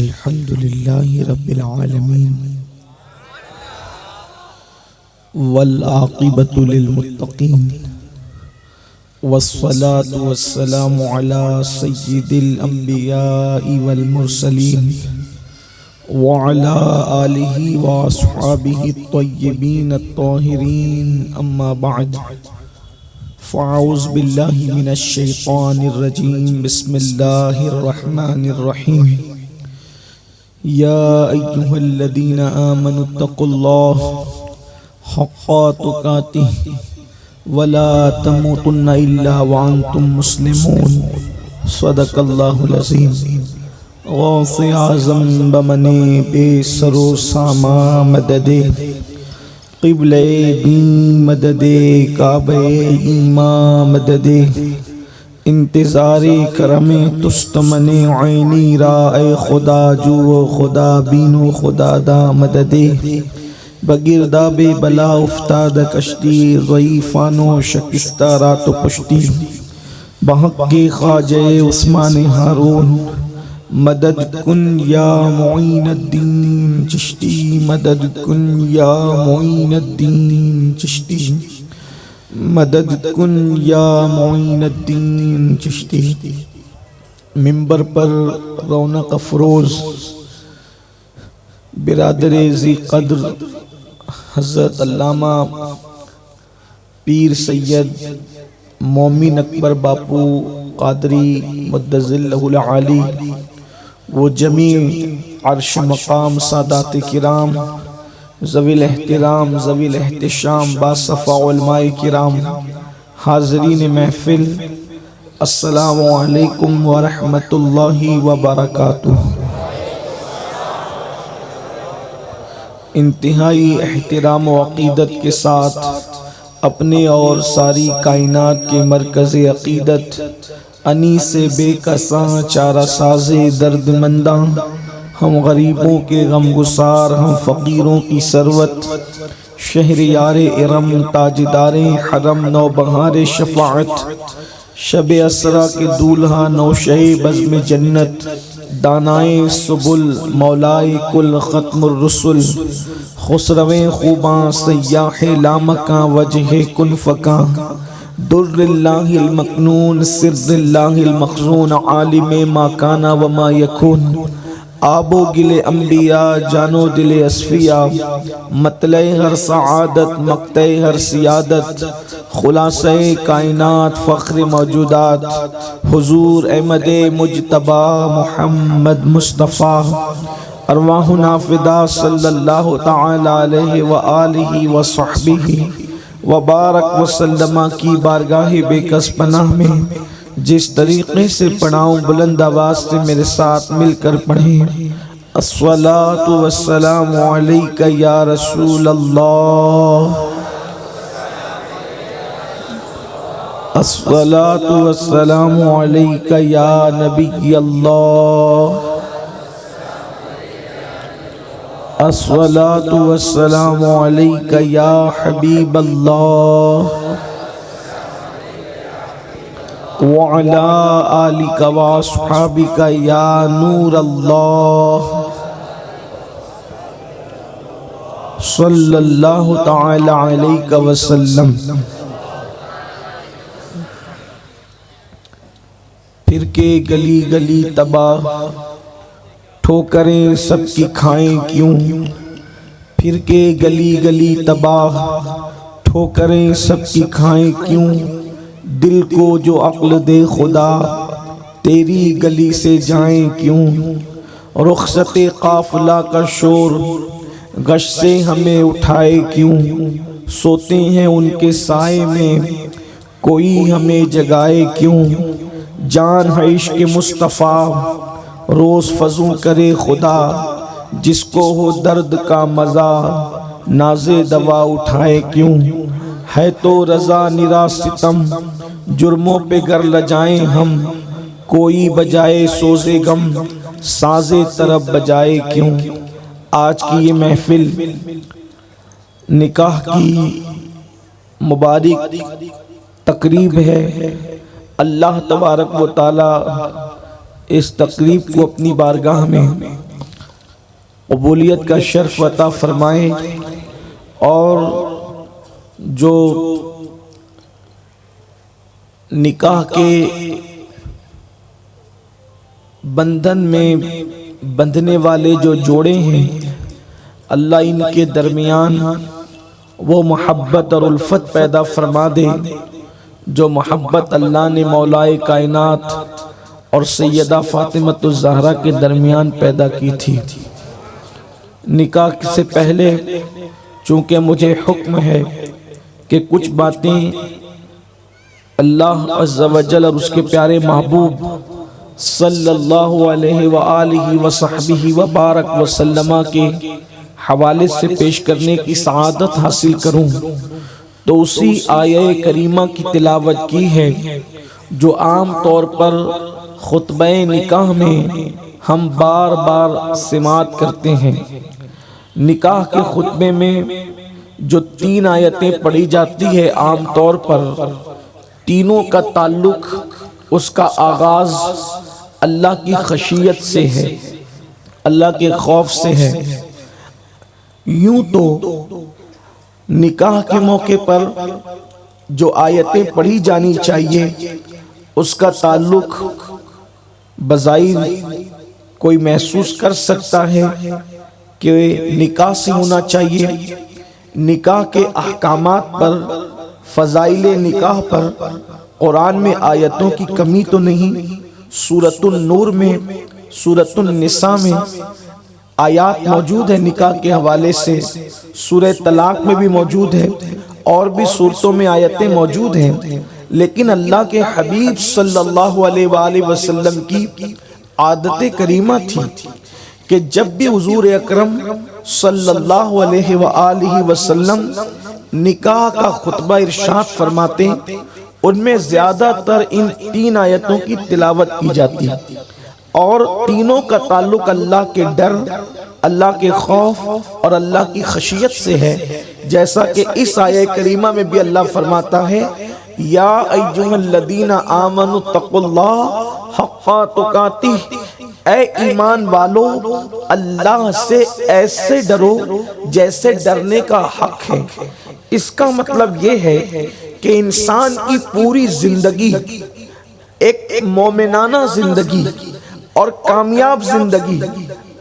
الحمد لله رب العالمين والعاقبة للمتقين والصلاة والسلام على سيد الأنبياء والمرسلين وعلى آله وأصحابه الطيبين الطاهرين أما بعد فأعوذ بالله من الشيطان الرجيم بسم الله الرحمن الرحيم يا أيها الذين آمنوا اتقوا الله حق تقاته ولا تموتن إلا وأنتم مسلمون صدق الله العظيم غوث اعظم بمنے بے سر و ساما مدد قبل دین مدد کعبہ ایمان مدد انتظار کرم تستمن عینی را اے خدا جو خدا بینو خدا دا مدد بگرداب بلا افتاد کشتی ضعیفان و شکستہ رات و پشتی بحق کے خواجہ عثمان ہارون مدد کن یا معین الدین چشتی مدد کن یا معین الدین چشتی مدد کن یا معین الدین چشتی۔ منبر پر رونق افروز برادر ذی قدر حضرت علامہ پیر سید مومن اکبر باپو قادری مدظل العالی وہ جمیع عرش مقام سادات کرام ذوی الاحترام ذوی الاحتشام باصفا علماء کرام حاضرین محفل السلام علیکم ورحمۃ اللہ وبرکاتہ۔ انتہائی احترام و عقیدت کے ساتھ اپنے اور ساری کائنات کے مرکز عقیدت انیس بے کساں چارہ ساز درد منداں ہم غریبوں کے غم گسار ہم فقیروں کی ثروت شہریار ارم تاجدار حرم نوبہار شفاعت شب اسرا کے دولہا نوشہ بزم جنت دانائے سبل مولائے کل ختم الرسل خسرویں خوباں سیاح لامکاں وجہ کن فکاں در اللہ المکنون سر اللہ المخزون عالم ما کانا وما یکون آب و گل انبیاء جانو دل اصفیاء مطلع ہر سعادت مقطع ہر سیادت خلاصہ کائنات فخر موجودات حضور احمد مجتبی محمد مصطفیٰ ارواحنا فدا صلی اللہ تعالی علیہ وآلہ وصحبہ وبارک وسلم کی بارگاہ بے کس پناہ میں جس طریقے سے پڑھاؤں بلند آواز سے میرے ساتھ مل کر پڑھیں۔ الصلاۃ والسلام علیک یا رسول اللہ، الصلاۃ والسلام علیک یا نبی اللہ، الصلاۃ والسلام علیک یا حبیب اللہ وعلا آلک واصحابک یا نور اللہ صلی اللہ تعالی علیہ وسلم۔ پھر کے گلی گلی تباہ ٹھوکریں سب کی کھائیں کیوں، پھر کے گلی گلی تباہ ٹھوکریں سب کی کھائیں کیوں، دل کو جو عقل دے خدا تیری گلی سے جائیں کیوں، رخصت قافلہ کا شور غش سے ہمیں اٹھائے کیوں، سوتے ہیں ان کے سائے میں کوئی ہمیں جگائے کیوں، جان ہے عشق مصطفیٰ روز فضوں کرے خدا، جس کو ہو درد کا مزہ ناز دوا اٹھائے کیوں، ہے تو رضا نرا ستم جرموں پہ گر لجائیں ہم، کوئی بجائے سوز غم ساز طرب بجائے کیوں۔ آج کی یہ محفل نکاح کی مبارک تقریب ہے۔ اللہ تبارک و تعالی اس تقریب کو اپنی بارگاہ میں قبولیت کا شرف عطا فرمائے، اور جو نکاح کے بندھن میں بندھنے والے جو جوڑے ہیں، اللہ ان کے درمیان وہ محبت اور الفت پیدا فرما دے جو محبت اللہ نے مولائے کائنات اور سیدہ فاطمۃ الزہرا کے درمیان پیدا کی تھی۔ نکاح سے پہلے چونکہ مجھے حکم ہے کہ کچھ باتیں اللہ عز و جل اور اس کے پیارے محبوب صلی اللہ علیہ وآلہ وصحبہ وبارک وسلم کے حوالے سے پیش کرنے کی سعادت حاصل کروں، تو اسی آیہ کریمہ کی تلاوت کی ہے جو عام طور پر خطبہ نکاح میں ہم بار بار سماعت کرتے ہیں۔ نکاح کے خطبے میں جو 3 آیتیں پڑھی جاتی ہے، عام طور پر تینوں کا تعلق، اس کا آغاز اللہ کی خشیت سے ہے، اللہ کے خوف سے ہے۔ یوں تو نکاح کے موقع پر جو آیتیں پڑھی جانی چاہیے اس کا تعلق بظاہر کوئی محسوس کر سکتا ہے کہ نکاح سے ہونا چاہیے۔ نکاح کے احکامات پر، فضائل نکاح پر قرآن میں آیتوں کی کمی تو نہیں۔ سورۃ النور میں، سورۃ النساء میں آیات موجود ہے نکاح کے حوالے سے، سورہ طلاق میں بھی موجود ہے، اور بھی صورتوں میں آیتیں موجود ہیں۔ لیکن اللہ کے حبیب صلی اللہ علیہ وآلہ وسلم کی عادت کریمہ تھی کہ جب بھی حضور اکرم صلی اللہ علیہ وآلہ وسلم نکاح کا خطبہ ارشاد فرماتے، ان میں زیادہ تر ان 3 آیتوں کی تلاوت کی جاتی، اور تینوں کا تعلق اللہ کے ڈر، اللہ کے خوف اور اللہ کی خشیت سے ہے۔ جیسا کہ اس آیہ کریمہ میں بھی اللہ فرماتا ہے، یا ایھا الذین آمنوا اتقوا اللہ حق تقاتہ، اے ایمان والو اللہ سے ایسے ڈرو جیسے ڈرنے کا حق ہے۔ اس کا مطلب یہ ہے کہ انسان کی پوری زندگی ایک مومنانہ زندگی اور کامیاب زندگی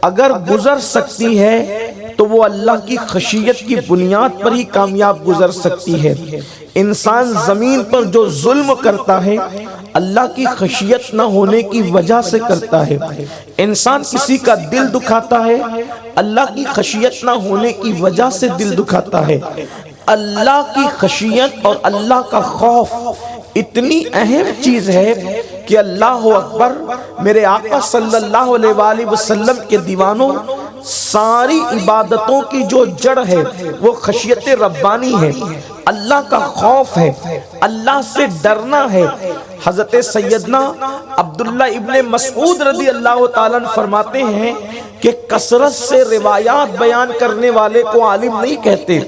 اگر گزر سکتی ہے تو وہ اللہ کی خشیت کی بنیاد پر ہی کامیاب گزر سکتی ہے۔ انسان زمین پر جو ظلم کرتا ہے اللہ کی خشیت نہ ہونے کی وجہ سے کرتا ہے۔ انسان کسی کا دل دکھاتا ہے اللہ کی خشیت نہ ہونے کی وجہ سے دل دکھاتا ہے۔ اللہ کی خشیت اور اللہ کا خوف اتنی اہم چیز ہے کہ اللہ اکبر، میرے آقا صلی اللہ علیہ وآلہ وسلم کے دیوانوں، ساری عبادتوں کی جو جڑ ہے وہ خشیت ربانی ہے، اللہ کا خوف ہے، اللہ سے ڈرنا ہے۔ حضرت سیدنا عبداللہ ابن مسعود رضی اللہ تعالیٰ عنہ فرماتے ہیں کہ کثرت سے روایات بیان کرنے والے کو عالم نہیں کہتے،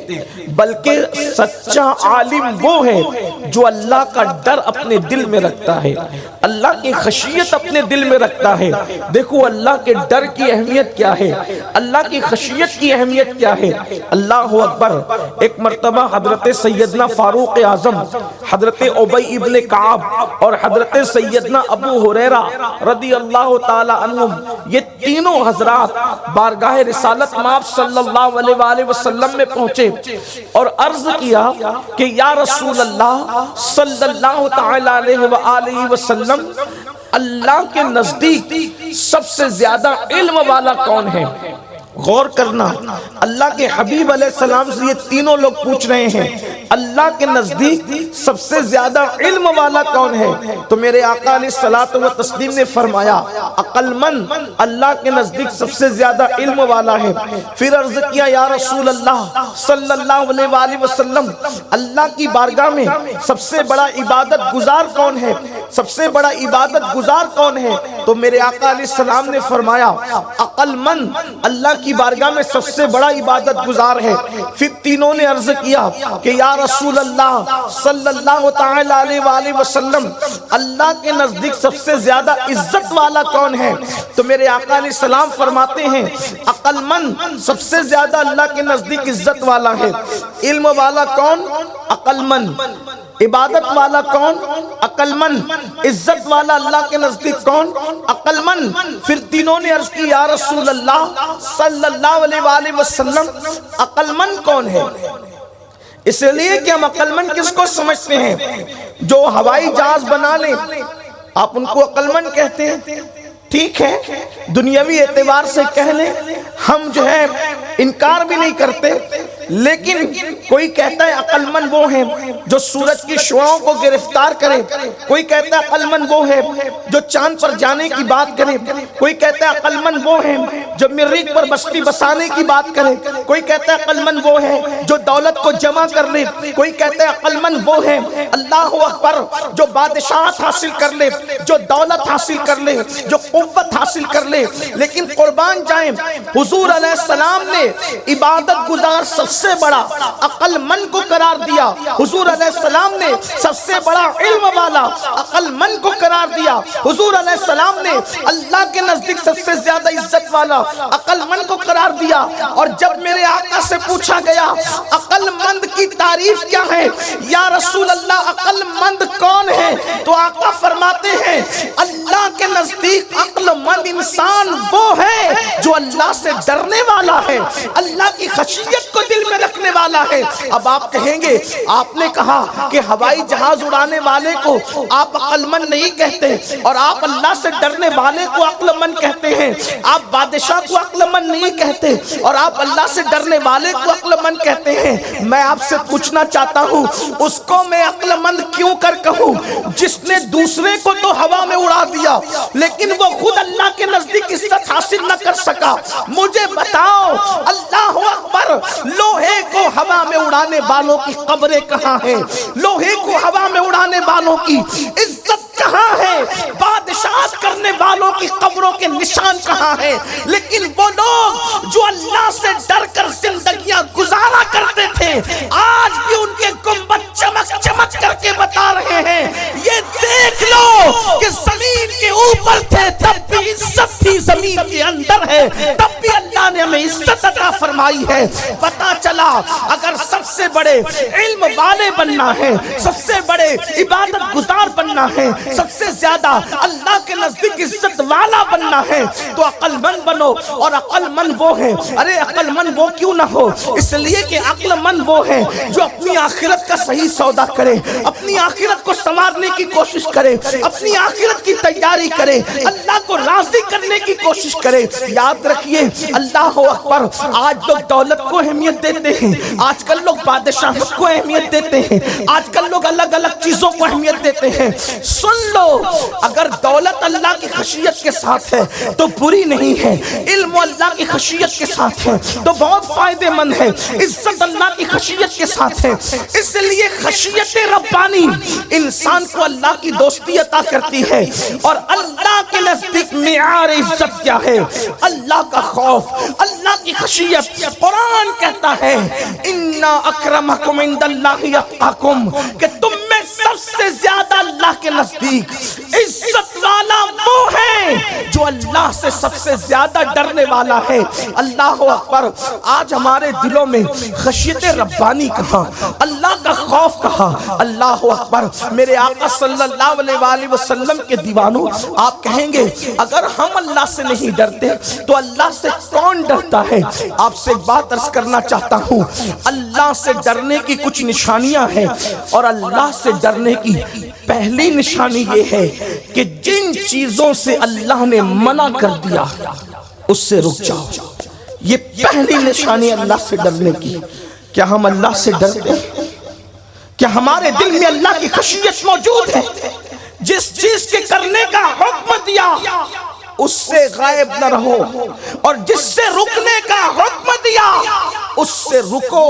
بلکہ سچا عالم وہ ہے جو اللہ کا ڈر اپنے دل میں رکھتا ہے، اللہ کی خشیت اپنے دل میں رکھتا ہے۔ دیکھو اللہ کے ڈر کی اہمیت کیا ہے، اللہ کی خشیت کی اہمیت کیا ہے۔ اللہ اکبر۔ ایک مرتبہ حضرت سیدنا فاروق اعظم، حضرت ابی ابن کعب اور حضرت سیدنا ابو ہریرہ رضی اللہ تعالی عنہم، یہ تینوں حضرات بارگاہ رسالت مآب صلی اللہ علیہ وآلہ وسلم میں پہنچے اور عرض کیا کہ یا رسول اللہ صلی اللہ تعالی علیہ وآلہ وسلم، اللہ کے نزدیک سب سے زیادہ علم والا کون ہے؟ غور کرنا، اللہ کے حبیب علیہ السلام سے یہ تینوں لوگ پوچھ رہے ہیں اللہ کے نزدیک سب سے زیادہ علم والا کون ہے؟ تو میرے آقا علیہ الصلوۃ والتسلیم نے فرمایا عقل مند اللہ کے نزدیک سب سے زیادہ علم والا ہے۔ پھر عرض کیا یا رسول اللہ صلی اللہ علیہ وآلہ وسلم، اللہ کی بارگاہ میں سب سے بڑا عبادت گزار کون ہے؟ سب سے بڑا عبادت گزار کون ہے؟ تو میرے آقا علیہ السلام نے فرمایا عقل مند اللہ کی بارگاہ میں سب سے بڑا عبادت گزار ہے۔ پھر تینوں نے عرض کیا کہ یا رسول اللہ صلی اللہ تعالی علیہ وآلہ وسلم، اللہ کے نزدیک سب سے زیادہ عزت والا کون ہے؟ تو میرے آقا علیہ السلام فرماتے ہیں عقل مند سب سے زیادہ اللہ کے نزدیک عزت والا ہے۔ علم والا کون؟ عقل مند۔ عبادت والا کون؟ عقل مند۔ عزت والا اللہ کے نزدیک کون؟ عقل مند۔ پھر تینوں نے عرض کی یا رسول اللہ صلی اللہ علیہ وآلہ وسلم عقل مند کون ہے؟ اس لیے کہ ہم عقل مند کس کو سمجھتے ہیں؟ جو ہوائی جہاز بنا لیں آپ ان کو عقل مند کہتے ہیں، ٹھیک ہے، دنیاوی اعتبار سے کہہ لیں، ہم جو ہے انکار بھی نہیں کرتے، لیکن کوئی کہتا ہے عقل مند وہ ہیں جو سورج کی شعاؤں کو گرفتار کرے، کوئی کہتا ہے عقل مند وہ ہے جو چاند پر جانے کی بات کرے، کوئی کہتا ہے عقل مند وہ ہیں جو مریخ پر بستی بسانے کی بات کرے، کوئی کہتا ہے عقل مند وہ ہے جو دولت کو جمع کر لے، کوئی کہتا ہے عقل مند وہ ہے اللہ اکبر جو بادشاہت حاصل کر لے، جو دولت حاصل کر لے، جو قوت حاصل کر لے۔ لیکن قربان جائیں حضور علیہ السلام نے عبادت گزار سب سے بڑا عقل مند کو قرار دیا، حضور علیہ السلام نے سب سے بڑا علم والا عقل مند کو قرار دیا، حضور علیہ السلام نے اللہ کے نزدیک سب سے زیادہ عزت والا عقل مند کو قرار دیا۔ اور جب میرے آقا سے پوچھا گیا عقل مند کی تعریف کیا ہے یا رسول اللہ عقل مند کون ہے، تو آقا فرماتے ہیں اللہ کے نزدیک عقل مند انسان وہ ہے جو اللہ سے ڈرنے والا ہے، اللہ کی خشیت کو دل میں رکھنے والا ہے۔ اب آپ کہیں گے آپ نے کہا کہ ہوائی جہاز اڑانے والے کو آپ عقل مند نہیں کہتے اور آپ اللہ سے ڈرنے والے کو عقل مند کہتے ہیں، آپ بادشاہ کو عقل مند نہیں کہتے اور آپ اللہ سے ڈرنے والے کو عقل مند کہتے ہیں۔ میں آپ سے پوچھنا چاہتا ہوں اس کو میں عقل مند کیوں کر کہوں جس نے دوسرے کو تو ہوا میں اڑا دیا لیکن وہ خود اللہ کے نزدیک عزت حاصل نہ کر سکا؟ مجھے بتاؤ اللہ اکبر، لوہے کو ہوا میں اڑانے والوں کی قبریں کہاں ہیں؟ لوہے کو ہوا میں اڑانے والوں کی عزت کہاں ہے؟ بادشاہت کرنے والوں کی قبروں کے نشان کہاں ہیں؟ لیکن وہ لوگ جو اللہ سے ڈر کر زندگیاں گزارا کرتے تھے آج بھی ان کے گنبد چمک چمک کر کے بتا رہے ہیں یہ دیکھ لو کہ زمین کے اوپر تھے تب بھی عزت تھی زمین کے اندر ہے، تب بھی اللہ نے ہمیں عزت عطا فرمائی ہے۔ پتا چلا اگر سب سے بڑے علم والے بننا ہے، سب سے بڑے عبادت گزار بننا ہے، سب سے زیادہ اللہ کے نزدیک عزت والا بننا ہے تو عقل مند بنو۔ اور عقل مند وہ ہے، ارے عقل مند وہ کیوں نہ ہو؟ اس لیے کہ عقل مند وہ ہے جو اپنی آخرت کا صحیح سودا کرے، اپنی آخرت کو سنوارنے کی کوشش کرے، اپنی آخرت کی تیاری کرے، اللہ کو راضی کرنے کی کوشش کرے۔ یاد رکھیے اللہ اکبر، آج لوگ دولت کو اہمیت دیتے ہیں، آج کل لوگ بادشاہت کو اہمیت دیتے ہیں، آج کل لوگ الگ الگ چیزوں کو اہمیت دیتے ہیں۔ سن لو، اگر دولت اللہ کی خشیت کے ساتھ ہے تو بری نہیں ہے، علم اللہ کی خشیت کے ساتھ ہے تو بہت فائدے مند ہے، عزت اللہ کی خشیت کے ساتھ ہے۔ اس لیے خشیت ربانی انسان کو اللہ کی دوستی عطا کرتی ہے۔ اور اللہ کے نزدیک معیار عزت کیا ہے؟ اللہ کا خوف، اللہ کی خشیت۔ قرآن کہتا ہے اِنَّا أَكْرَمَكُمْ عِنْدَ اللَّهِ أَتْقَاكُمْ کہ تم میں سب سے زیادہ اللہ کے نزدیک عزت والا وہ ہے جو اللہ سے سب سے زیادہ ڈرنے والا ہے۔ اللہ اکبر، آج ہمارے دلوں میں خشیت ربانی کہاں، اللہ کا خوف کہاں؟ اللہ اکبر، میرے آقا صلی اللہ علیہ وآلہ وسلم کے دیوانوں، آپ کہیں گے اگر ہم اللہ سے نہیں ڈرتے تو اللہ سے کون ڈرتا ہے؟ آپ سے ایک بات عرض کرنا چاہتا ہوں، اللہ سے ڈرنے کی کچھ نشانیاں ہیں اور اللہ سے ڈرنے کی پہلی نشانی یہ ہے کہ جن چیزوں سے اللہ نے منع کر دیا اس سے رک جاؤ۔ یہ پہلی نشانی اللہ سے ڈرنے کی۔ کیا ہم اللہ سے ڈرتے ہیں؟ کیا ہمارے دل میں اللہ کی خشیت موجود ہے؟ جس چیز کے کرنے کا حکم دیا اس سے غائب نہ رہو اور جس سے رکنے کا حکم دیا اس سے رکو،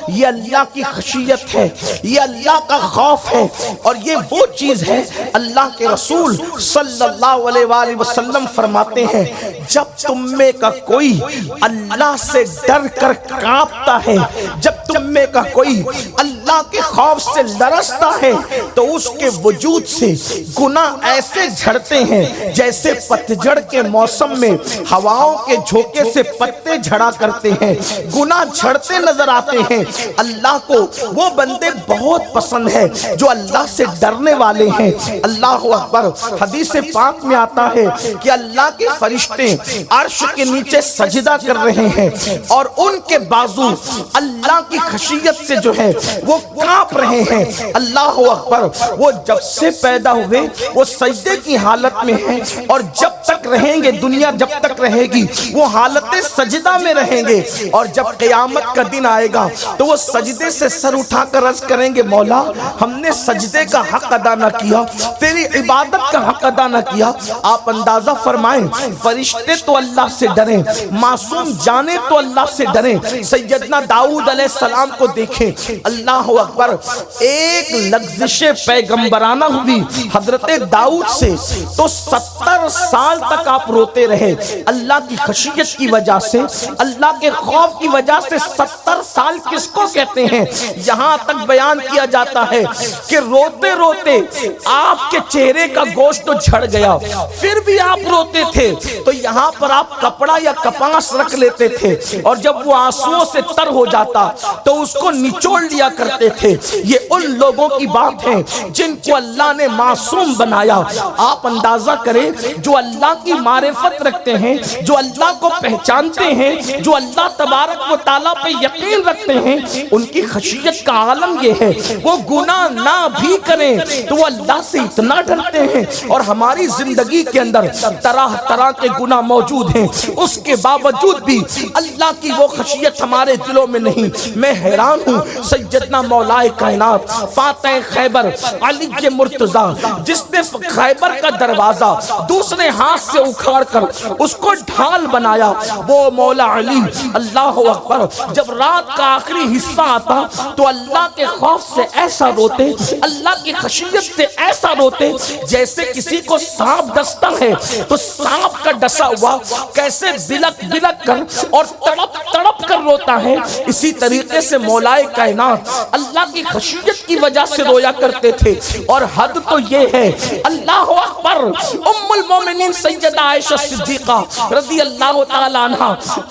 یہ اللہ کی خشیت ہے، یہ اللہ کا خوف ہے، اور یہ وہ چیز ہے اللہ کے رسول صلی اللہ علیہ وآلہ وسلم فرماتے ہیں جب تم میں کا کوئی اللہ سے ڈر کر کانپتا ہے، جب تم میں کا کوئی اللہ کے خوف سے لرزتا ہے تو اس کے وجود سے گناہ ایسے جھڑتے ہیں جیسے پتجھڑ کے موسم میں ہواؤں کے جھونکے سے پتے جھڑا کرتے ہیں، گناہ جھڑتے نظر آتے ہیں۔ اللہ کو وہ بندے بہت پسند ہے جو اللہ سے ڈرنے والے ہیں۔ اللہ اکبر، حدیث پاک میں آتا ہے کہ اللہ کے فرشتے عرش کے نیچے سجدہ کر رہے ہیں اور ان کے بازو اللہ کی خشیت سے جو ہے وہ کانپ رہے ہیں۔ اللہ اکبر، وہ جب سے پیدا ہوئے وہ سجدے کی حالت میں ہیں اور جب تک رہیں گے، دنیا جب تک رہے گی وہ حالت سجدہ میں رہیں گے، اور جب قیامت کا دن آئے گا تو وہ سجدے سے سر اٹھا کر عرض کریں گے مولا ہم نے سجدے کا حق ادا نہ کیا، تیری عبادت کا حق ادا نہ کیا۔ آپ اندازہ فرمائیں، فرشتے تو اللہ سے ڈریں، معصوم جانے تو اللہ سے ڈریں۔ سیدنا داؤد علیہ السلام کو دیکھیں، اللہ اکبر، ایک لغزش پیغمبرانہ ہوئی حضرت داؤد سے تو 70 سال تک آپ روتے رہے اللہ کی خشیت کی وجہ سے، اللہ کے خوف کی وجہ سے۔ 70 سال کس کو کہتے ہیں؟ یہاں تک بیان کیا جاتا ہے کہ روتے روتے آپ کے چہرے کا گوشت تو جھڑ گیا، پھر بھی آپ روتے تھے تو یہاں پر آپ کپڑا یا کپاس رکھ لیتے تھے اور جب وہ آنسوؤں سے تر ہو جاتا تو اس کو نچوڑ لیا کرتے تھے۔ یہ ان لوگوں کی بات ہے جن کو اللہ نے معصوم بنایا۔ آپ اندازہ کریں، جو اللہ کی معرفت رکھتے ہیں، جو اللہ کو پہچانتے ہیں، جو اللہ تبارک و تعالیٰ پہ یقین رکھتے ہیں، ان کی خشیت کا عالم یہ ہے وہ گناہ نہ بھی کریں تو وہ اللہ سے اتنا ڈرتے ہیں۔ اور ہماری زندگی کے اندر طرح طرح کے گناہ موجود ہیں، اس کے باوجود بھی اللہ کی وہ خشیت ہمارے دلوں میں نہیں۔ میں حیران ہوں، سیدنا مولا کائنات فاتح خیبر علی مرتضیٰ جس نے خیبر کا دروازہ دوسرے ہاتھ سے اکھاڑ کر اس کو ڈھال بنایا، وہ مولا علی اللہ اکبر جب رات کا آخری حصہ آتا تو اللہ کے خوف سے ایسا روتے، اللہ کی خشیت سے ایسا روتے جیسے کسی کو سانپ ڈستا ہے تو سانپ کا ڈسا ہوا کیسے بلک بلک کر اور تڑپ تڑپ کر روتا ہے، اسی طریقے سے مولائے کائنات اللہ کی خشیت کی وجہ سے رویا کرتے تھے۔ اور حد تو یہ ہے، اللہ اکبر، ام المومنین سیدہ عائشہ صدیقہ رضی اللہ تعالیٰ عنہ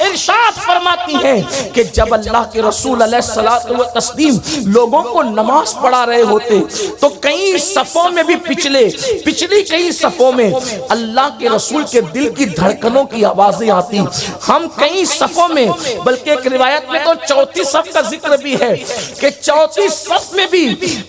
ارشاد فرماتی ہیں کہ جب اللہ کے رسول علیہ الصلوۃ والتسلیم لوگوں کو نماز پڑھا رہے ہوتے تو کئی صفوں میں بھی پچھلی کئی صفوں میں اللہ کے رسول کے دل کی دھڑکنوں کی آوازیں آتی۔ ہم کئی صفوں میں، بلکہ ایک روایت میں تو چوتھی صف کا ذکر بھی ہے کہ چوتھی صف میں بھی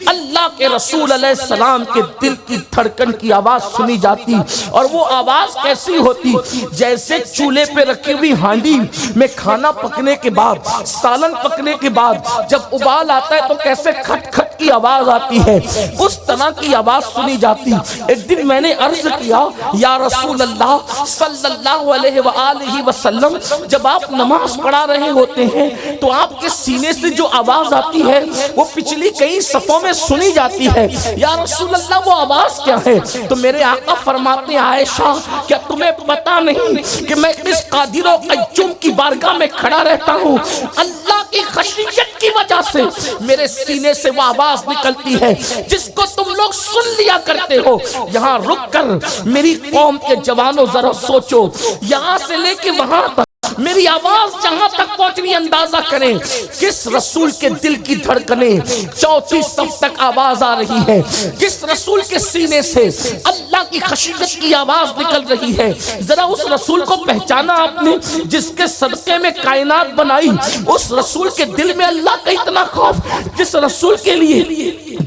اللہ کے رسول علیہ السلام کے دل کی دھڑکن کی آواز سنی جاتی، اور وہ آواز کیسی ہوتی جیسے چولہے پہ رکھی ہوئی ہانڈی میں کھانا پکنے کے بعد، سالن پکنے کے بعد جب ابال آتا ہے تو کیسے کھٹ کھٹ کی آواز آتی ہے، اس طرح کی آواز سنی جاتی۔ ایک دن میں نے عرض کیا یا رسول اللہ صلی اللہ علیہ وآلہ وسلم، جب آپ نماز پڑھا رہے ہوتے ہیں تو آپ کے سینے سے جو آواز آتی ہے وہ پچھلی کئی صفوں میں سنی جاتی ہے، یا رسول اللہ وہ آواز کیا ہے؟ تو میرے آقا فرماتے ہیں عائشہ کیا تمہیں پتا نہیں کہ میں اس قادر و قیوم کی بارگاہ میں کھڑا رہتا ہوں، اللہ کی خشیت کی وجہ سے میرے سینے سے وہ آواز نکلتی ہے جس کو تم لوگ سن لیا کرتے ہو۔ یہاں رک کر میری قوم کے جوانوں ذرا سوچو، یہاں سے لے کے وہاں تک میری آواز جہاں تک پہنچنی، اندازہ کریں کس رسول کے دل کی دھڑکنیں چوتھی صف تک آواز آ رہی ہے، کس رسول کے سینے سے اللہ کی خشیت کی آواز نکل رہی ہے۔ ذرا اس رسول کو پہچانا آپ نے جس کے صدقے میں کائنات بنائی، اس رسول کے دل میں اللہ کا اتنا خوف، جس رسول کے لیے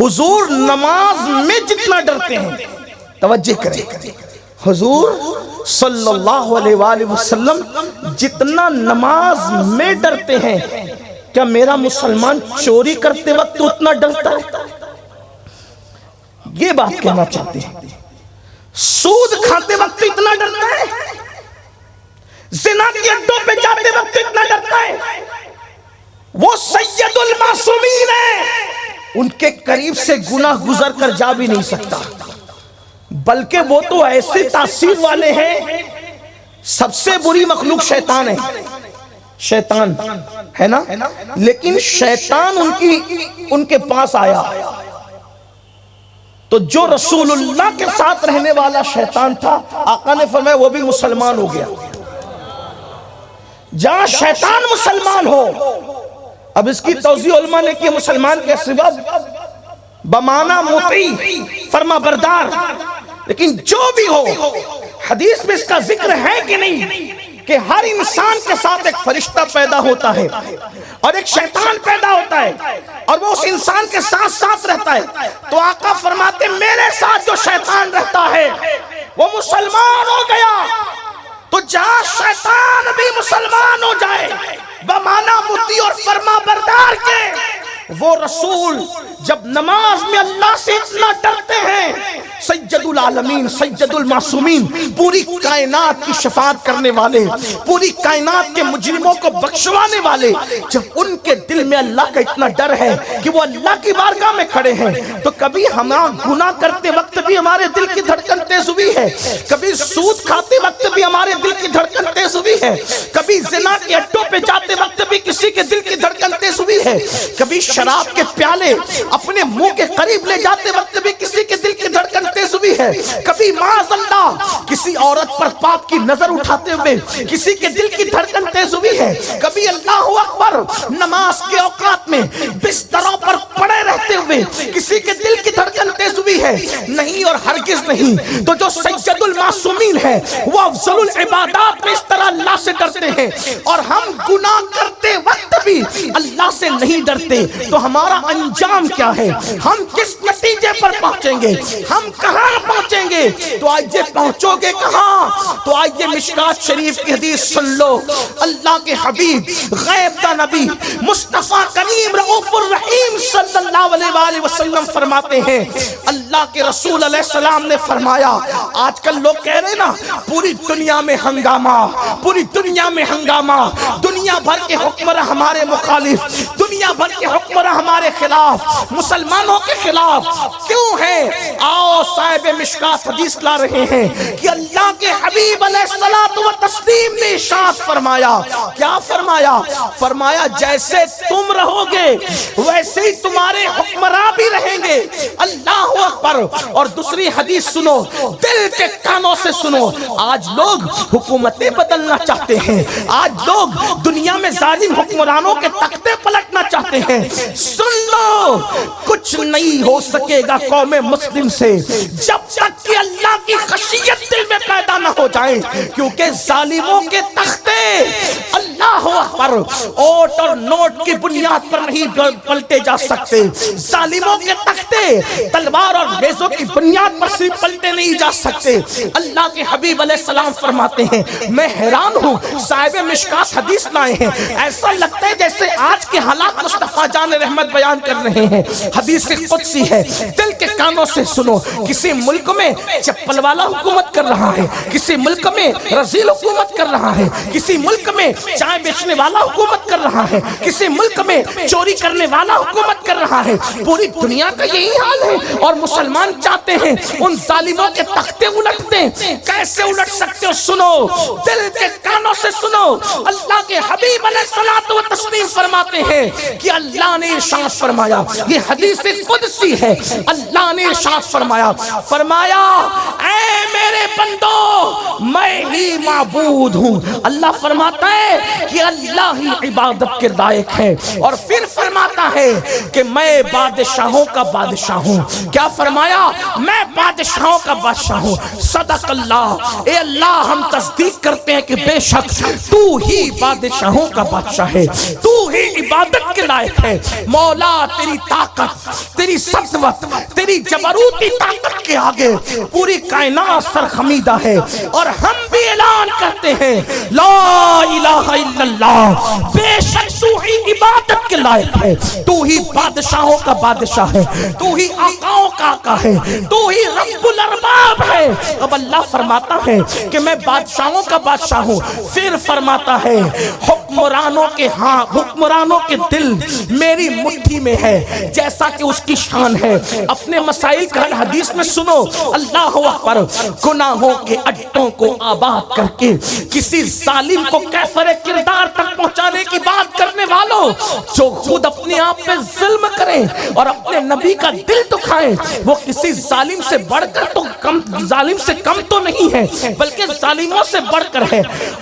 حضور نماز میں جتنا ڈرتے ہیں، توجہ کریں، حضور صلی اللہ علیہ وآلہ وسلم جتنا نماز میں ڈرتے ہیں، کیا میرا مسلمان چوری کرتے وقت اتنا ڈرتا ہے؟ یہ بات کہنا چاہتے ہیں۔ سود کھاتے وقت اتنا ڈرتا ہے، زنا کے اڈوں پہ جاتے وقت اتنا ڈرتا ہے۔ وہ سید المعصومین ہیں، ان کے قریب سے گناہ گزر کر جا بھی نہیں سکتا، بلکہ وہ تو ایسے تاثیر والے ہیں، سب سے بری مخلوق شیطان ہے، شیطان ہے نا، لیکن شیطان ان کے پاس آیا تو جو رسول اللہ کے ساتھ رہنے والا شیطان تھا، آقا نے فرمایا وہ بھی مسلمان ہو گیا۔ جہاں شیطان مسلمان ہو، اب اس کی توضیح علماء نے کہ مسلمان کے سوا بمانا مطیع، فرما بردار، لیکن جو بھی ہو، حدیث میں اس کا ذکر ہے کہ نہیں کہ ہر انسان کے ساتھ ایک فرشتہ پیدا ہوتا ہے اور ایک شیطان پیدا ہوتا ہے اور وہ اس انسان کے ساتھ ساتھ رہتا ہے۔ تو آقا فرماتے میرے ساتھ جو شیطان رہتا ہے وہ مسلمان ہو گیا، تو جہاں شیطان بھی مسلمان ہو جائے بمانا مطیع اور فرما بردار کے، وہ رسول جب نماز میں اللہ سے اتنا ڈرتے ہیں، سید العالمین، سید المعصومین، پوری کائنات کی شفاعت کرنے والے، پوری کائنات کے مجرموں کو بخشوانے والے، جب ان کے دل میں اللہ کا اتنا ڈر ہے کہ وہ اللہ کی بارگاہ میں کھڑے ہیں، تو کبھی ہم گناہ کرتے وقت بھی ہمارے دل کی دھڑکن تیز ہوئی ہے، کبھی سود کھاتے وقت بھی ہمارے دل کی دھڑکن تیز ہوئی ہے، کبھی زنا کے اڈوں پہ جاتے وقت بھی کسی کے دل کی دھڑکن تیز ہوئی ہے، کبھی شراب کے پیالے اپنے منہ کے قریب لے جاتے وقت بھی کسی کے دل کی دھڑکن تیز ہوئی ہے، کبھی معاذ اللہ کسی عورت پر پاپ کی نظر اٹھاتے ہوئے کسی کے دل کی دھڑکن تیز ہوئی ہے، کبھی اللہ اکبر نماز کے اوقات میں بستروں پر پڑے رہتے ہوئے کسی کے دل کی دھڑکن تیز ہوئی ہے۔ نہیں اور ہرگز نہیں، تو جو سید المعصومین ہے وہ افضل العبادات میں اس طرح اللہ سے ڈرتے ہیں، اور ہم گناہ کرتے وقت بھی اللہ سے نہیں ڈرتے، تو ہمارا انجام کیا ہے؟ ہم کس نتیجے پر پہنچیں گے؟ ہم کہاں پہنچیں گے؟ تو آئیے پہنچو گے کہاں؟ تو آئیے مشکات شریف کی حدیث سن لو۔ اللہ کے حبیب غیب دا نبی مصطفیٰ کریم رؤوف الرحیم صلی اللہ علیہ وآلہ وسلم فرماتے ہیں، اللہ کے رسول علیہ السلام نے فرمایا، آج کل لوگ کہہ رہے نا پوری دنیا میں ہنگامہ، پوری دنیا میں ہنگامہ، دنیا بھر کے حکمراں ہمارے مخالف، دنیا بھر کے حکمراں ہمارے خلاف، مسلمانوں کے خلاف کیوں ہے؟ آؤ صاحب مشکات حدیث لا رہے ہیں کہ اللہ کے حبیب علیہ الصلوۃ والتسلیم نے ارشاد فرمایا، کیا فرمایا؟ فرمایا جیسے تم رہو گے ویسے ہی تمہارے حکمراں بھی رہیں گے۔ اللہ اکبر۔ اور دوسری حدیث سنو، دل کے کانوں سے سنو، آج لوگ حکومتیں بدلنا چاہتے ہیں، آج لوگ دنیا میں ظالم حکمرانوں کے تختے پلٹنا چاہتے ہیں، سن لو کچھ نہیں ہو سکے گا قوم مسلم سے جب تک کہ اللہ کی خشیت دل میں پیدا نہ ہو جائے، کیونکہ ظالموں کے تختے اللہ اکبر اوٹ اور نوٹ کی بنیاد پر نہیں پلٹے جا سکتے، ظالموں کے تختے تلوار اور نیزوں کی بنیاد پر صرف پلٹے نہیں جا سکتے۔ اللہ کے حبیب علیہ السلام فرماتے ہیں، میں حیران ہوں، صاحب مشکات حدیث لائے ہیں، ایسا لگتا ہے جیسے آج کے حالات مصطفیٰ جان رحمت بیان کر رہے ہیں۔ حدیث قدسی ہے، دل کے کانوں سے سنو، کسی ملک میں چپل والا حکومت کر رہا ہے، کسی ملک میں رذیل حکومت کر رہا ہے، کسی ملک میں چائے بیچنے والا حکومت کر رہا ہے، کسی ملک میں چوری کرنے والا حکومت کر رہا ہے، پوری دنیا کا یہی حال ہے، اور مسلمان چاہتے ہیں ان ظالموں کے تختے الٹ دیں۔ کیسے الٹ سکتے ہو؟ سنو، دل کے کانوں سے سنو، اللہ کے حبیب علیہ الصلوۃ والتسلیم فرماتے ہیں کہ اللہ نے ارشاد فرمایا، یہ حدیث قدسی ہے، اللہ نے ارشاد فرمایا، فرمایا اے میرے بندو میں ہی معبود ہوں۔ اللہ فرماتا ہے کہ اللہ ہی عبادت کے لائق ہے، اور پھر فرماتا ہے کہ میں بادشاہوں کا بادشاہ ہوں۔ کیا فرمایا؟ میں بادشاہوں کا بادشاہ ہوں۔ صدق اللہ۔ اے اللہ ہم تصدیق کرتے ہیں کہ بے شک تو ہی بادشاہوں کا بادشاہ ہے، تو ہی عبادت کے لائق ہے۔ مولا تیری طاقت، تیری سطوت، تیری جبروتی طاقت کے آگے پوری کائنات سرخمیدہ ہے، اور ہم بھی اعلان کرتے ہیں لا الہ الا اللہ، بے شک تو ہی عبادت کے لائق ہے، تو ہی بادشاہوں کا بادشاہ ہے، تو ہی آقاؤں کا آقا ہے، تو ہی رب الارباب ہے۔ اب اللہ فرماتا ہے کہ میں بادشاہوں کا بادشاہ ہوں، پھر فرماتا ہے حکمرانوں کے ہاں، حکمرانوں کے دل میری مٹھی میں ہے، جیسا کہ اس کی شان ہے۔ اپنے مسائل کا حل حدیث میں سنو، اللہ اکبر۔ گناہوں کے اڈوں کو آباد کر کے کسی ظالم کو کیفر کردار تک پہنچانے کی بات کرنے والوں، جو خود اپنے آپ پہ ظلم کریں اور اپنے نبی کا دل دکھائیں، وہ کسی ظالم سے بڑھ کر تو کم، ظالم سے کم تو نہیں ہے، بلکہ ظالموں سے بڑھ کر ہے۔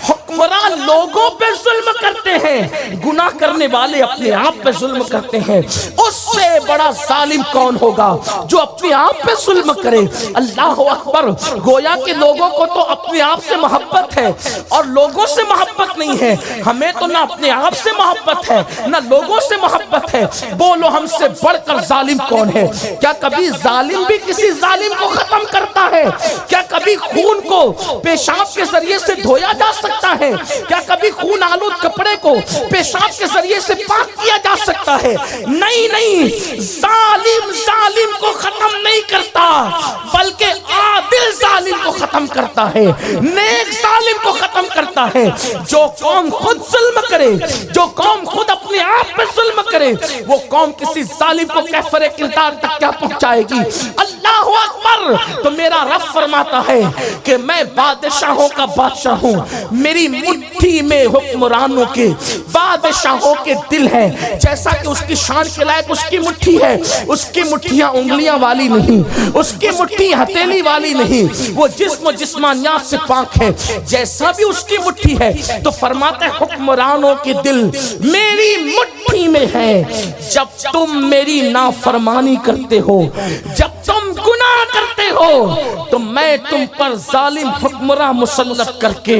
حکمران لوگوں پہ ظلم کرتے ہیں، گناہ کرنے والے اپنے آپ پہ ظلم کرتے ہیں۔ اس سے بڑا ظالم کون ہوگا جو اپنے آپ پہ ظلم کرے؟ اللہ اکبر۔ گویا کہ لوگوں کو تو اپنے آپ سے محبت ہے اور لوگوں سے محبت نہیں ہے۔ ہمیں تو نہ اپنے آپ سے محبت ہے نہ لوگوں سے محبت ہے۔ بولو ہم سے بڑھ کر ظالم کون ہے؟ کیا کبھی ظالم بھی کسی ظالم کو ختم کرتا ہے؟ کیا کبھی خون کو پیشاب کے ذریعے سے دھویا جا سکتا ہے؟ کیا کبھی خون آلود کپڑے کو پیشاب کے ذریعے سے پاک کیا جا سکتا ہے؟ نہیں نہیں، ظالم ظالم کو ختم نہیں کرتا، بلکہ عادل ظالم کو ختم کرتا ہے، نیک ظالم کو ختم کرتا ہے۔ جو قوم خود ظلم کرے، جو قوم خود اپنے آپ پہ ظلم کرے، وہ قوم کسی ظالم کو کیفر کردار تک کیا پہنچائے گی؟ اللہ اکبر۔ تو میرا رب فرماتا ہے کہ میں بادشاہوں کا بادشاہ ہوں، میری مٹھی میں حکمرانوں کے، بادشاہوں کے دل ہیں، جیسا کہ اس کی شان کے لائق اس کی مٹھی ہے۔ اس کی مٹھیاں انگلیاں والی نہیں، اس کی مٹھی ہتھیلی والی نہیں، وہ جسم و جسمانیات سے پاک ہے، جیسا بھی اس کی مٹھی ہے۔ تو فرماتا ہے حکمرانوں کے دل میری مٹھی میں ہے۔ جب تم میری نافرمانی کرتے ہو، جب تم گناہ کرتے ہو، تو میں تم پر ظالم حکمراں مسلط کر کے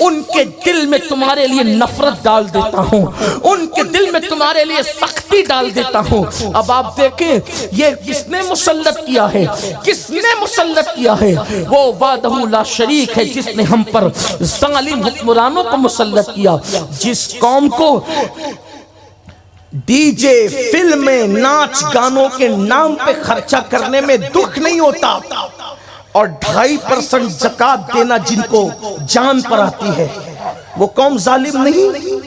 ان کے دل میں تمہارے لیے نفرت ڈال دیتا ہوں، ان کے دل میں تمہارے لیے سختی ڈال دیتا ہوں۔ اب آپ دیکھیں یہ کس نے مسلط کیا ہے؟ کس نے مسلط کیا ہے؟ وہ وحدہ لا شریک ہے، جس نے ہم پر ظالم حکمرانوں کو مسلط کیا۔ جس قوم کو ڈی جے، فلمیں، ناچ گانوں کے نام پہ خرچہ کرنے میں دکھ نہیں ہوتا، اور 2.5% زکوٰۃ دینا جن کو جان پر آتی ہے، وہ قوم ظالم نہیں؟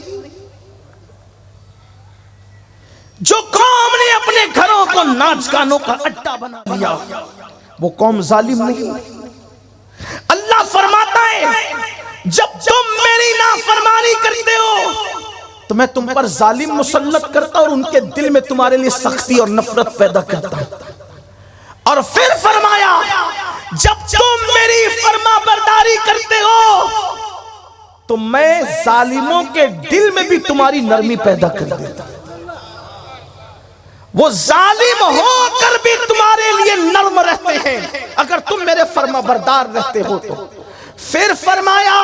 جو قوم نے اپنے گھروں کو ناچ گانوں کا اڈا بنا لیا، وہ قوم ظالم نہیں؟ اللہ فرماتا ہے جب تم میری نافرمانی کرتے ہو تو میں تم پر ظالم مسلط کرتا اور ان کے دل میں تمہارے لیے سختی اور نفرت پیدا کرتا۔ اور پھر فرمایا جب تم میری فرما برداری کرتے ہو تو میں ظالموں کے دل میں بھی تمہاری نرمی پیدا کر دیتا۔ وہ ظالم ہو کر بھی تمہارے لیے نرم رہتے ہیں اگر تم میرے فرما بردار رہتے ہو تو۔ پھر فرمایا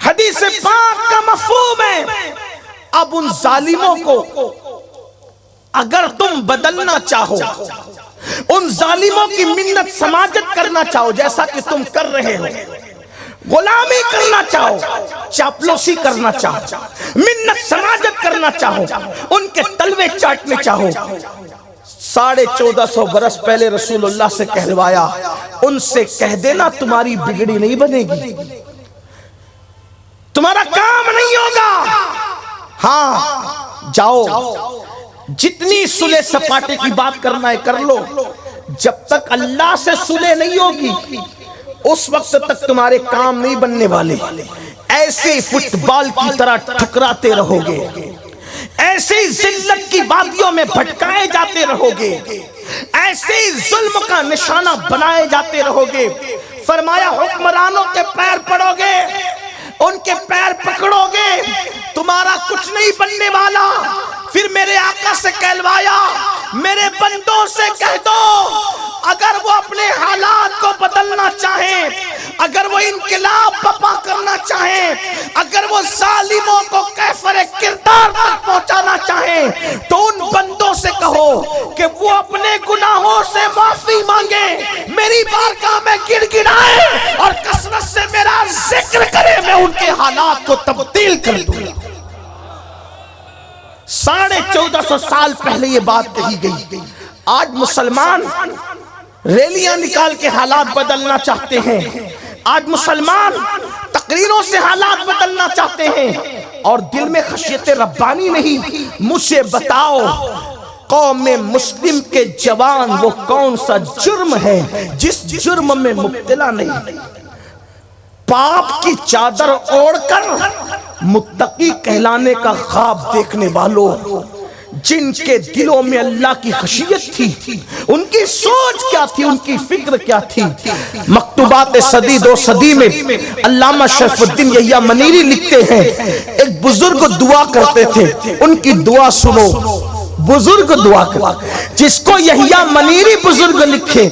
حدیث پاک کا مفہوم ہے اب ان ظالموں کو اگر تم بدلنا چاہو، ان ظالموں کی منت سماجت کرنا چاہو جیسا کہ تم کر رہے ہو، غلامی کرنا چاہو، چاپلوسی کرنا چاہو، منت سماجت کرنا چاہو، ان کے تلوے چاٹنے چاہو، 1450 برس پہلے رسول اللہ سے کہلوایا ان سے کہہ دینا تمہاری بگڑی نہیں بنے گی، تمہارا کام نہیں ہوگا۔ ہاں جاؤ جتنی صلح سپاٹے کی بات کرنا ہے کر لو، جب تک اللہ سے صلح نہیں ہوگی اس وقت تک تمہارے کام نہیں بننے والے۔ ایسے فٹ بال کی طرح ٹھکراتے رہو گے، ایسے ذلت کی وادیوں میں بھٹکائے جاتے رہو گے، ایسے ظلم کا نشانہ بنائے جاتے رہو گے۔ فرمایا حکمرانوں کے پیر پڑو گے، ان کے پیر پکڑو گے، تمہارا کچھ نہیں بننے والا۔ پھر میرے آقا سے کہلوایا میرے بندوں سے کہہ دو اگر وہ اپنے حالات کو بدلنا چاہیں، اگر وہ انقلاب برپا کرنا چاہیں، اگر وہ ظالموں کو کیفر کردار تک پہنچا 1450 سال پہلے یہ بات کہی گئی. آج مسلمان ریلیاں نکال کے حالات بدلنا چاہتے ہیں. آج مسلمان تقریروں سے حالات بدلنا چاہتے ہیں اور دل میں خشیت ربانی نہیں. مجھے بتاؤ قوم مسلم کے جوان وہ کون سا جرم ہے جس جرم میں مبتلا نہیں؟ پاپ کی چادر اوڑھ کر متقی کہلانے کا خواب دیکھنے والوں، جن کے دلوں میں اللہ کی خشیت تھی، ان کی سوچ کیا تھی، ان کی فکر کیا تھی. مکتوبات صدی دو صدی میں علامہ شرف الدین یحییٰ منیری لکھتے ہیں ایک بزرگ دعا کرتے تھے، ان کی دعا سنو. بزرگ دعا کر جس کو یحییٰ منیری بزرگ لکھے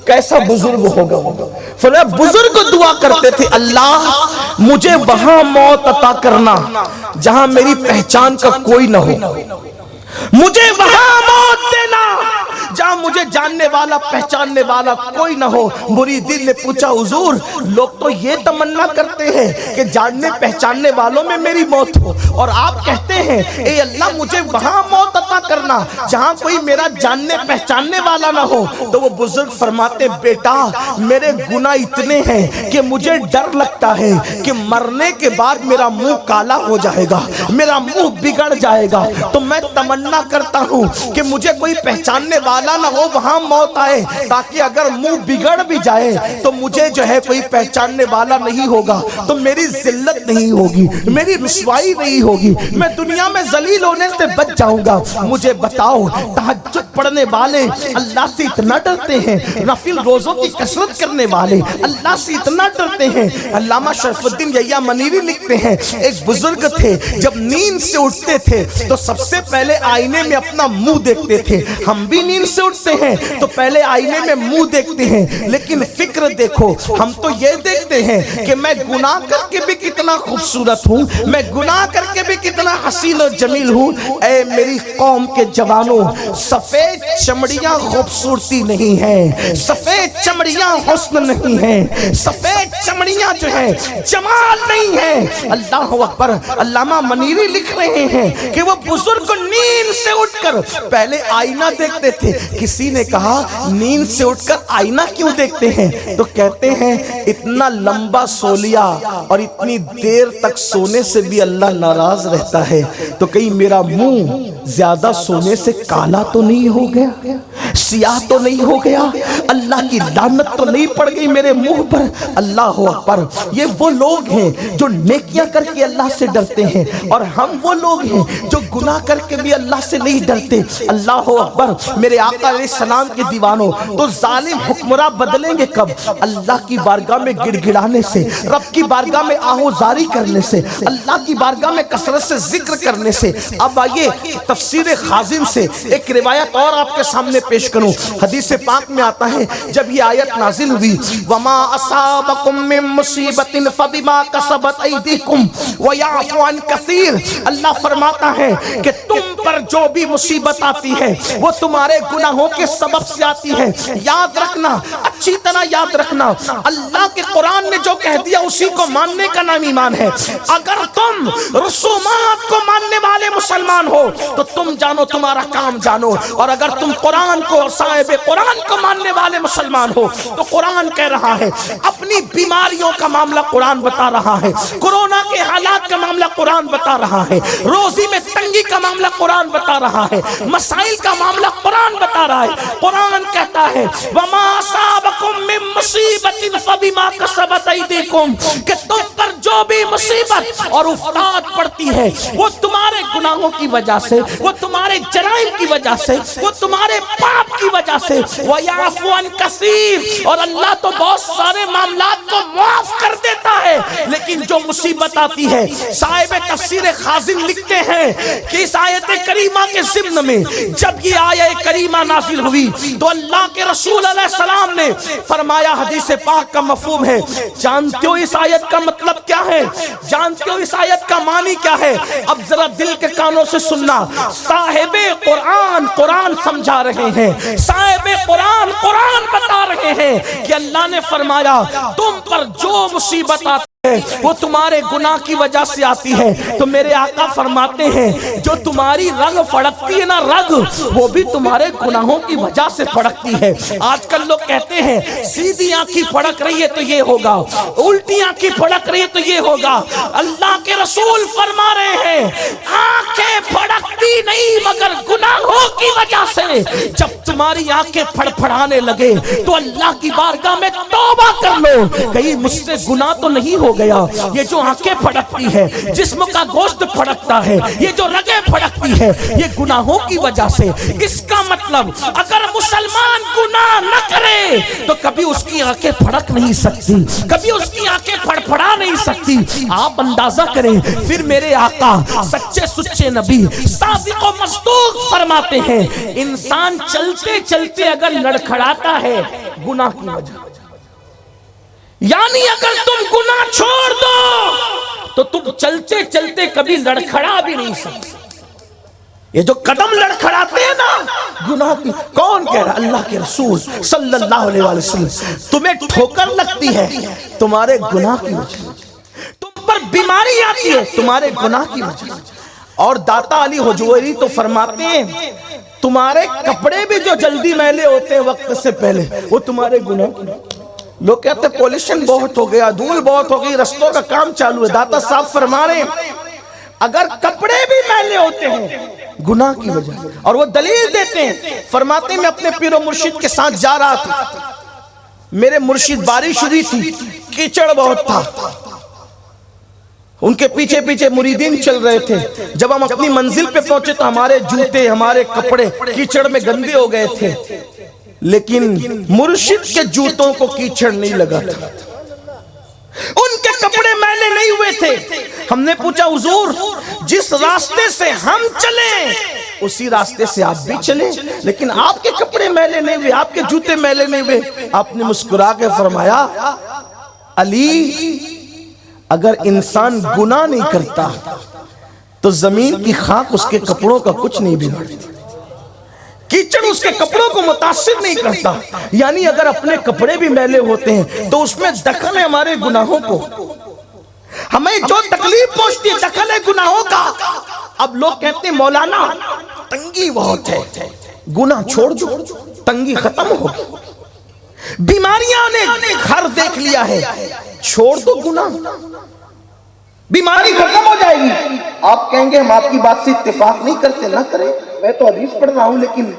کیسا بزرگ ہوگا. فرمایا بزرگ دعا کرتے تھے اللہ مجھے وہاں موت عطا کرنا جہاں میری پہچان کا کوئی نہ ہو، مجھے وہاں موت دینا جہاں مجھے جاننے والا پہچاننے والا کوئی نہ ہو. مریدین نے پوچھا حضور لوگ تو یہ تمنا کرتے ہیں کہ جاننے پہچاننے والوں میں میری موت ہو، اور آپ کہتے ہیں اے اللہ مجھے وہاں موت عطا کرنا جہاں کوئی میرا جاننے پہچاننے والا نہ ہو. تو وہ بزرگ فرماتے بیٹا میرے گناہ اتنے ہیں کہ مجھے ڈر لگتا ہے کہ مرنے کے بعد میرا منہ کالا ہو جائے گا، میرا منہ بگڑ جائے گا. تو میں تمنا کرتا ہوں کہ مجھے کوئی پہچاننے والا نہ ہو وہاں موت آئے، تاکہ اگر منہ بگڑ بھی جائے تو مجھے جو ہے کوئی پہچاننے والا نہیں ہوگا، تو میری ذلت نہیں ہوگی، میری رسوائی نہیں ہوگی، میں دنیا میں ذلیل ہونے سے بچ جاؤں گا. مجھے بتاؤ تہجد پڑھنے والے اللہ سے اتنا ڈرتے ہیں، نفل روزوں کی کثرت کرنے والے اللہ سے اتنا ڈرتے ہیں. علامہ شرف الدین یحییٰ منیری لکھتے ہیں ایک بزرگ تھے جب نیند سے اٹھتے تھے تو سب سے پہلے آئینے میں اپنا منہ دیکھتے تھے. ہم بھی نیند سے اٹھتے ہیں تو پہلے آئینے میں منہ دیکھتے ہیں، لیکن فکر دیکھو ہم تو یہ دیکھتے ہیں کہ میں گناہ کر کے بھی کتنا خوبصورت ہوں، میں گناہ کر کے بھی کتنا حسین و جمیل ہوں. اے میری قوم کے جوانوں سفید چمڑیاں خوبصورتی نہیں ہیں، سفید چمڑیاں حسن نہیں ہیں، سفید چمڑیاں جو ہیں جمال نہیں ہیں. اللہ اکبر. علامہ منیری لکھ رہے ہیں کہ وہ بزرگ نیند سے اٹھ کر پہلے آئینہ دیکھتے تھے. کسی نے کہا نیند سے اٹھ کر آئینہ کیوں دیکھتے ہیں؟ تو کہتے ہیں اتنا لمبا سو لیا اور اتنی دیر تک سونے سے بھی اللہ ناراض رہتا ہے، تو کہیں میرا منہ زیادہ سونے سے کالا تو نہیں ہو گیا، سیاہ تو نہیں ہو گیا، اللہ کی لعنت تو نہیں پڑ گئی میرے منہ پر. اللہ اکبر. یہ وہ لوگ ہیں جو نیکیاں کر کے اللہ سے ڈرتے ہیں، اور ہم وہ لوگ ہیں جو گناہ کر کے بھی اللہ سے نہیں ڈرتے. اللہ اکبر. میرے آقا علیہ السلام کے دیوانوں تو ظالم حکمراں بدلیں گے کب؟ اللہ کی بارگاہ میں گڑ گڑانے سے، رب کی بارگاہ میں آہوزاری کرنے سے، اللہ کی بارگاہ میں کثرت سے ذکر کرنے سے. اب آئیے تفسیر خازن سے ایک روایت اور آپ کے سامنے پیش کروں. حدیث پاک میں آتا ہے جب یہ آیت نازل ہوئی وما اصابکم من مصیبت فبما کسبت ایدیکم ویعفو عن کثیر، اللہ فرماتا ہے کہ تم پر جو بھی مصیبت آتی ہے وہ تمہارے گناہوں کے سبب سے آتی ہے. یاد رکھنا، اچھی طرح یاد رکھنا، اللہ کے قرآن نے جو کہہ دیا اسی کو ماننے کا نام ایمان ہے. اگر تم رسومات کو ماننے والے مسلمان ہو تو تم جانو تمہارا کام جانو، اور اگر تم قرآن کو اور صاحب قرآن کو ماننے والے مسلمان ہو تو قرآن کہہ رہا ہے اپنی بیماریوں کا معاملہ قرآن بتا رہا ہے، کورونا کے حالات کا معاملہ قرآن بتا رہا ہے، روزی میں تنگی کا معاملہ قرآن بتا رہا ہے، مسائل کا معاملہ قرآن بتا رہا ہے. قرآن کہتا ہے وما اصابکم من مصیبت فبما کسبت ایدیکم، کہ تم پر جو بھی مصیبت اور افتاد پڑتی ہے وہ تمہارے گناہوں کی وجہ سے، وہ تمہارے جرائم کی وجہ سے، وہ تمہارے پاپ کی وجہ سے. وَيَعْفُوَ عَنْ كَثِيرٍ، اور اللہ تو بہت سارے معاملات کو معاف کر دیتا ہے، لیکن جو مصیبت آتی ہے صاحب تفسیر خازن لکھتے ہیں کہ اس آیت کریمہ کے ضمن میں جب یہ آیت کریمہ نازل ہوئی تو اللہ کے رسول علیہ السلام نے فرمایا، حدیث پاک کا مفہوم ہے، جانتے ہو اس آیت کا مطلب کیا ہے؟ جانتے ہو اس آیت کا معنی کیا ہے؟ اب ذرا دل کے کانوں سے سننا. صاحب قرآن قرآن سمجھا رہے ہیں، صاحب قرآن قرآن بتا رہے ہیں کہ اللہ نے فرمایا تم پر جو مصیبت آتی وہ تمہارے گناہ کی وجہ سے آتی ہے. تو میرے آقا فرماتے ہیں جو تمہاری رگ پھڑکتی ہے نا رگ، وہ بھی تمہارے گناہوں کی وجہ سے پھڑکتی ہے. آج کل لوگ کہتے ہیں سیدھی آنکھی پھڑک رہی ہے تو یہ ہوگا، الٹی آنکھی پھڑک رہی ہے تو یہ ہوگا. اللہ کے رسول فرما رہے ہیں آنکھیں پھڑکتی نہیں مگر گناہوں کی وجہ سے. جب تمہاری آنکھیں پھڑپھڑانے لگے تو اللہ کی بارگاہ میں توبہ کر لو، کہیں مجھ سے گناہ تو نہیں ہو گیا. یہ جو آنکھیں پھڑکتی ہے، جسم کا گوشت پھڑکتا ہے، یہ جو رگیں پھڑکتی ہے، یہ گناہوں کی وجہ سے. اس کا مطلب اگر مسلمان گناہ نہ کرے تو کبھی اس کی آنکھیں پھڑک نہیں سکتی، کبھی اس کی آنکھیں پھڑپھڑا نہیں سکتی. آپ اندازہ کریں. پھر میرے آقا سچے سچے نبی صادق و مصدوق فرماتے ہیں انسان چلتے چلتے اگر لڑکھڑاتا ہے گناہ کی وجہ، یعنی اگر تم گناہ چھوڑ دو تو تم چلتے چلتے کبھی لڑکھڑا بھی نہیں سکتے. یہ جو قدم لڑکھڑاتے ہیں نا گناہ کی، کون کہہ رہا؟ اللہ کے رسول صلی اللہ علیہ وسلم. تمہیں ٹھوکر لگتی ہے تمہارے گناہ کی وجہ، تم پر بیماری آتی ہے تمہارے گناہ کی وجہ. اور داتا علی حجویری تو فرماتے ہیں تمہارے کپڑے بھی جو جلدی میلے ہوتے ہیں وقت سے پہلے وہ تمہارے گناہ کی. لوگ کہتے ہیں پولیشن بہت ہو گیا، دھول بہت ہو گئی، رستوں کا کام چالو ہے. داتا صاحب فرما رہے ہیں اگر کپڑے بھی میلے ہوتے ہیں گناہ کی وجہ. اور وہ دلیل دیتے ہیں، فرماتے ہیں میں اپنے پیر و مرشد کے ساتھ جا رہا تھا، میرے مرشد بارش ہوئی تھی، کیچڑ بہت تھا، ان کے پیچھے پیچھے مریدین چل رہے تھے. جب ہم اپنی منزل پہ پہنچے تو ہمارے جوتے ہمارے کپڑے کیچڑ میں گندے ہو گئے تھے، لیکن مرشد کے جوتوں کو کیچڑ نہیں لگا تھا، ان کے کپڑے میلے نہیں ہوئے تھے. ہم نے پوچھا حضور جس راستے سے ہم چلیں اسی راستے سے آپ بھی چلیں، لیکن آپ کے کپڑے میلے نہیں ہوئے، آپ کے جوتے میلے نہیں ہوئے. آپ نے مسکرا کے فرمایا علی اگر انسان گناہ نہیں کرتا تو زمین کی خاک اس کے کپڑوں کا کچھ نہیں بگاڑتی، کیچڑ اس کے کپڑوں کو متاثر نہیں کرتا. یعنی اگر اپنے کپڑے بھی میلے ہوتے ہیں تو اس میں دخل ہے ہمارے گناہوں کو، ہمیں جو تکلیف پہنچتی ہے دخل ہے گناہوں کا. اب لوگ کہتے ہیں مولانا تنگی بہت ہے، گناہ چھوڑ دو تنگی ختم ہوگی. بیماریاں نے گھر دیکھ لیا ہے، چھوڑ دو گناہ بیماری ختم ہو جائے گی. آپ کہیں گے ہم آپ کی بات سے اتفاق نہیں کرتے، نہ کریں، میں تو حدیث پڑھ رہا ہوں، لیکن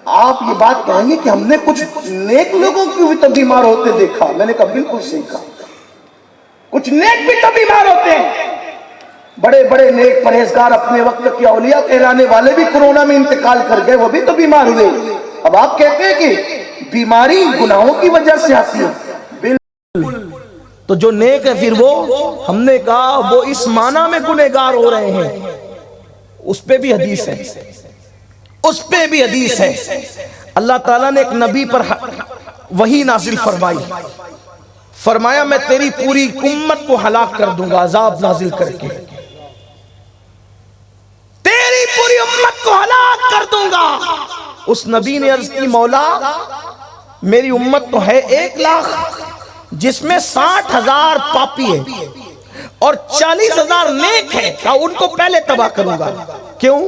آپ یہ بات کہیں گے کہ ہم نے کچھ نیک لوگوں کو بھی تو بیمار ہوتے دیکھا. میں نے کہا بالکل صحیح کہا، کچھ نیک بھی تو بیمار ہوتے ہیں. بڑے بڑے نیک پرہیزگار اپنے وقت کے اولیاء کہلانے والے بھی کورونا میں انتقال کر گئے، وہ بھی تو بیمار ہوئے. اب آپ کہتے ہیں کہ بیماری گناہوں کی وجہ سے آتی ہے، بالکل. تو جو نیک ہے پھر وہ، ہم نے کہا وہ اس معنی میں گنہگار ہو رہے ہیں، اس پہ بھی حدیث ہے، اس پہ بھی حدیث ہے. اللہ تعالیٰ نے ایک نبی پر وحی نازل فرمائی، فرمایا میں تیری پوری امت کو ہلاک کر دوں گا عذاب نازل کر کے، تیری پوری امت کو ہلاک کر دوں گا. اس نبی نے عرض کی مولا میری امت تو ہے 1,00,000 جس میں 60,000 پاپی ہیں اور 40,000 نیک ہیں، ان کو پہلے تباہ کروں گا. کیوں؟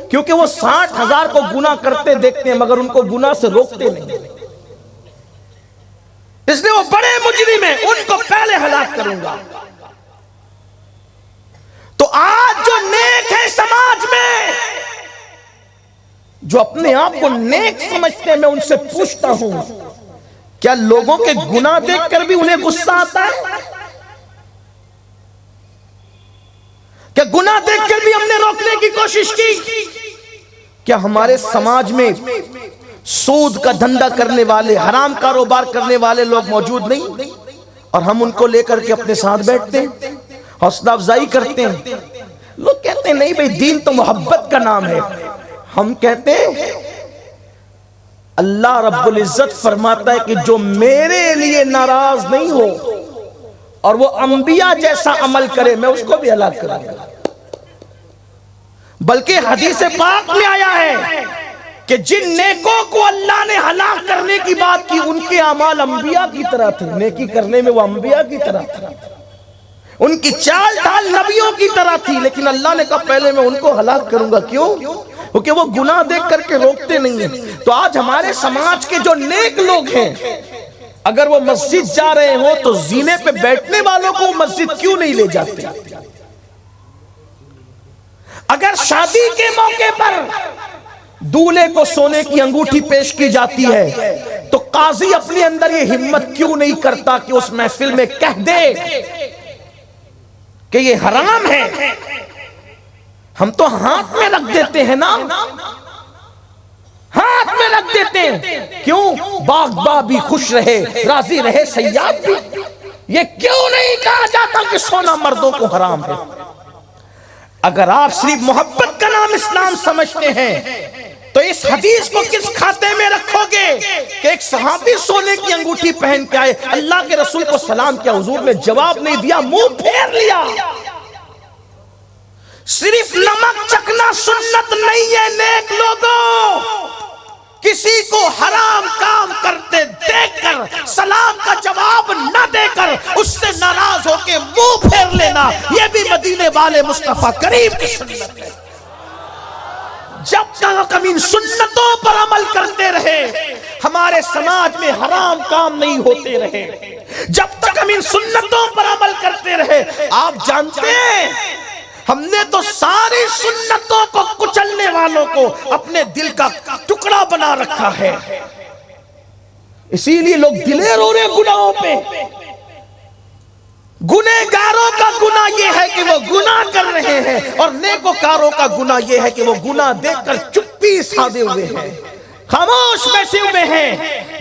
کیونکہ وہ 60,000 کو گناہ کرتے دیکھتے ہیں مگر ان کو گناہ سے روکتے نہیں، اس لیے وہ بڑے مجرم ہیں، ان کو پہلے ہلاک کروں گا. تو آج جو نیک ہے سماج میں، جو اپنے آپ کو نیک سمجھتے ہیں، میں ان سے پوچھتا ہوں کیا لوگوں کے گناہ دیکھ کر بھی انہیں غصہ آتا ہے؟ کیا گناہ دیکھ کر بھی ہم نے روکنے کی کوشش کی؟ کیا ہمارے سماج میں سود کا دھندا کرنے والے، حرام کاروبار کرنے والے لوگ موجود نہیں اور ہم ان کو لے کر کے اپنے ساتھ بیٹھتے ہیں، حوصلہ افزائی کرتے ہیں؟ لوگ کہتے ہیں نہیں بھئی دین تو محبت کا نام ہے. ہم کہتے ہیں اللہ رب العزت فرماتا ہے کہ جو میرے لیے ناراض نہیں ہو اور وہ انبیاء جیسا عمل کرے میں اس کو بھی ہلاک کروں گا. بلکہ حدیث پاک میں آیا ہے کہ جن نیکوں کو اللہ نے ہلاک کرنے کی بات کی ان کے اعمال انبیاء کی طرح تھے، نیکی کرنے میں وہ انبیاء کی طرح تھے. ان کی چال ڈال نبیوں کی طرح تھی، لیکن اللہ نے کہا پہلے میں ان کو ہلاک کروں گا۔ کیوں؟ کیونکہ وہ گناہ دیکھ کر کے روکتے نہیں ہیں۔ تو آج ہمارے سماج کے جو نیک لوگ ہیں، اگر وہ مسجد جا رہے ہوں تو زینے پہ بیٹھنے والوں کو مسجد کیوں نہیں لے جاتے؟ اگر شادی کے موقع پر دولہے کو سونے کی انگوٹھی پیش کی جاتی ہے تو قاضی اپنے اندر یہ ہمت کیوں نہیں کرتا کہ اس محفل میں کہہ دے کہ یہ حرام ہے؟ ہم تو ہاتھ میں رکھ دیتے ہیں نا، ہاتھ میں رکھ دیتے ہیں۔ کیوں؟ باغباں بھی خوش رہے، راضی رہے صیاد بھی۔ یہ کیوں نہیں کہا جاتا کہ سونا مردوں کو حرام ہے؟ اگر آپ صرف محبت کا نام اسلام سمجھتے ہیں تو اس حدیث کو کس کھاتے میں رکھو گے کہ ایک صحابی سونے کی انگوٹھی پہن کے آئے، اللہ کے رسول کو سلام کیا، حضور نے جواب نہیں دیا، منہ پھیر لیا۔ صرف نمک چکھنا سنت نہیں ہے نیک لوگوں، کسی کو حرام کام کرتے دیکھ کر سلام کا جواب نہ دے کر اس سے ناراض ہو کے منہ پھیر لینا، یہ بھی مدینے والے مصطفیٰ کریم کی سنت ہے۔ جب تک ہم ان سنتوں پر عمل کرتے رہے ہمارے سماج میں حرام کام نہیں ہوتے رہے، جب تک ہم ان سنتوں پر عمل کرتے رہے۔ آپ جانتے ہیں ہم نے تو ساری سنتوں کو کچلنے والوں کو اپنے دل کا ٹکڑا بنا رکھا ہے، اسی لیے لوگ دلیر ہو رہے گناہوں پہ۔ گنہگاروں کا گناہ یہ ہے کہ وہ گناہ کر رہے ہیں، اور نیکوکاروں کا گناہ یہ ہے کہ وہ گناہ دیکھ کر چپی سادے ہوئے ہیں، خاموش بیٹھے ہوئے ہیں،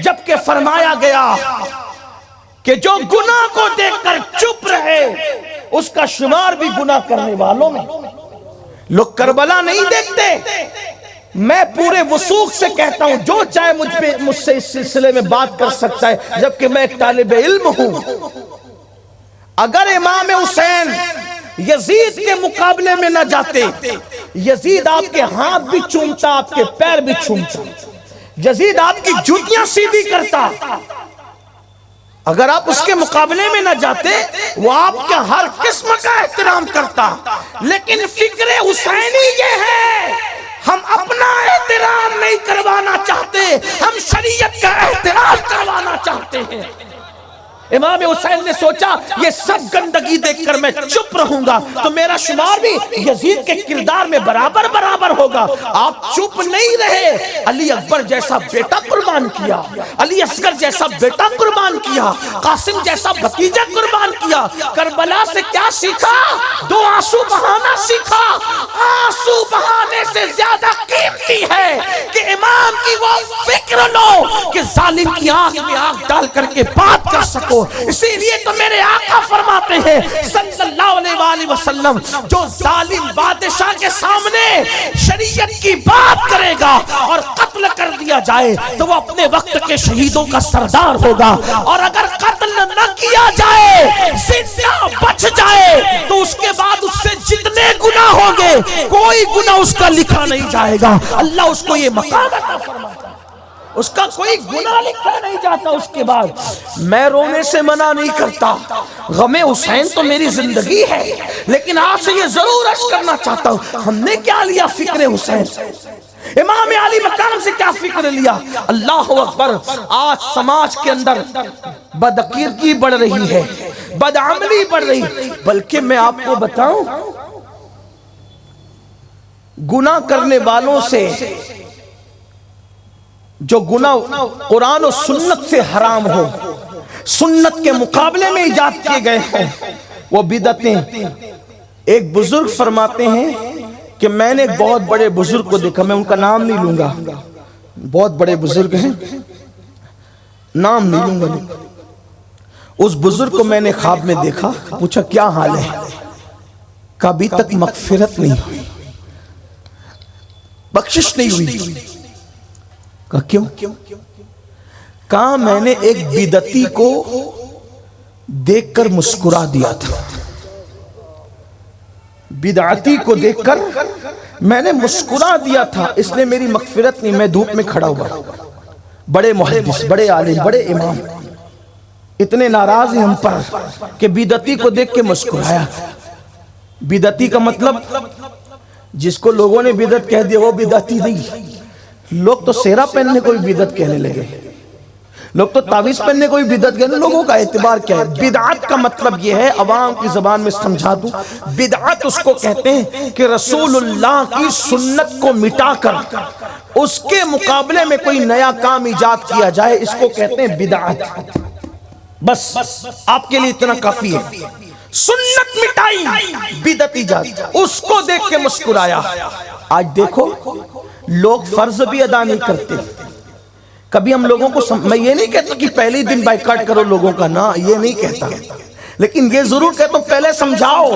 جبکہ فرمایا گیا کہ جو گناہ کو دیکھ کر چپ رہے اس کا شمار بھی گناہ کرنے والوں میں۔ لوگ کربلا نہیں دیکھتے۔ میں پورے وثوق سے کہتا ہوں جو چاہے مجھ سے اس سلسلے میں بات کر سکتا ہے، جبکہ میں ایک طالب علم ہوں۔ اگر امام حسین یزید کے مقابلے میں نہ جاتے، یزید آپ کے ہاتھ بھی چومتا، آپ کے پیر بھی چومتا، یزید آپ کی جوتیاں سیدھی کرتا۔ اگر آپ اس کے مقابلے میں نہ جاتے، وہ آپ کا ہر قسم کا احترام کرتا۔ لیکن فکر حسینی یہ ہے، ہم اپنا احترام نہیں کروانا چاہتے، ہم شریعت کا احترام کروانا چاہتے ہیں۔ امام حسین نے سوچا یہ سب گندگی دیکھ کر میں چپ رہوں گا تو میرا شمار بھی یزید کے کردار میں برابر برابر ہوگا۔ آپ چپ نہیں رہے، علی اکبر جیسا بیٹا قربان کیا، علی اصغر جیسا بیٹا قربان کیا، قاسم جیسا بھتیجا قربان کیا۔ کربلا سے کیا سیکھا؟ 2 آنسو بہانا سیکھا۔ آنسو بہانے سے زیادہ قیمتی ہے کہ امام کی وہ فکر لو کہ ظالم کی آنکھ میں آنکھ ڈال کر کے بات کر سکو۔ اسی لیے تو میرے آقا فرماتے ہیں صلی اللہ علیہ وآلہ وسلم، جو ظالم بادشاہ کے سامنے شریعت کی بات کرے گا اور قتل کر دیا جائے تو وہ اپنے وقت کے شہیدوں کا سردار ہوگا، اور اگر قتل نہ کیا جائے، زندہ بچ جائے تو اس کے بعد اس سے جتنے گناہ ہوں گے کوئی گناہ اس کا لکھا نہیں جائے گا۔ اللہ اس کو یہ مقام عطا فرماتا ہے، اس کا کوئی گناہ لکھا نہیں جاتا اس کے بعد۔ میں رونے سے منع نہیں کرتا، غم حسین تو میری زندگی ہے، لیکن آپ سے یہ ضرور عرض کرنا چاہتا ہوں ہم نے کیا لیا فکر حسین، امام علی مقام سے کیا فکر لیا۔ اللہ اکبر، آج سماج کے اندر بدعقیدگی بڑھ رہی ہے، بدعملی بڑھ رہی، بلکہ میں آپ کو بتاؤں گناہ کرنے والوں سے جو گناہ قرآن و سنت سے حرام ہو، سنت کے مقابلے میں ایجاد کیے گئے ہیں، وہ بدعتیں۔ ایک بزرگ فرماتے ہیں کہ میں نے ایک بہت بڑے بزرگ کو دیکھا، میں ان کا نام نہیں لوں گا، بہت بڑے بزرگ ہیں، نام نہیں لوں گا۔ اس بزرگ کو میں نے خواب میں دیکھا، پوچھا کیا حال ہے؟ کہا ابھی تک مغفرت نہیں ہوئی، بخشش نہیں ہوئی۔ کہا کیوں؟ کہا میں نے ایک بدعتی کو دیکھ کر مسکرا دیا تھا، بدعتی کو دیکھ کر میں نے مسکرا دیا تھا، اس نے میری مغفرت نہیں، میں دھوپ میں کھڑا ہوا، بڑے محدث، بڑے عالم، بڑے امام، اتنے ناراض ہیں ہم پر کہ بدعتی کو دیکھ کے مسکرایا۔ بدعتی کا مطلب جس کو لوگوں نے بدعت کہہ دیا وہ بدعتی نہیں۔ لوگ تو سیرا پہننے کو بھی بدعت کہنے لگے، لوگ تو تعویذ پہننے کو بھی بدعت کہنے۔ لوگوں کا اعتبار کیا ہے؟ بدعت کا مطلب یہ ہے، عوام کی زبان میں سمجھا دوں، بدعت اس کو کہتے ہیں کہ رسول اللہ کی سنت کو مٹا کر اس کے مقابلے میں کوئی نیا کام ایجاد کیا جائے، اس کو کہتے ہیں بدعت۔ بس آپ کے لیے اتنا کافی ہے۔ سنت مٹائی، بدعت ایجاد، اس کو دیکھ کے مسکرایا۔ آج دیکھو لوگ فرض بھی ادا نہیں کرتے۔ کبھی ہم لوگوں کو میں یہ نہیں کہتا کہ پہلی دن بائیکاٹ کرو لوگوں کا، نہ یہ نہیں کہتا، لیکن یہ ضرور کہتا ہوں پہلے سمجھاؤ۔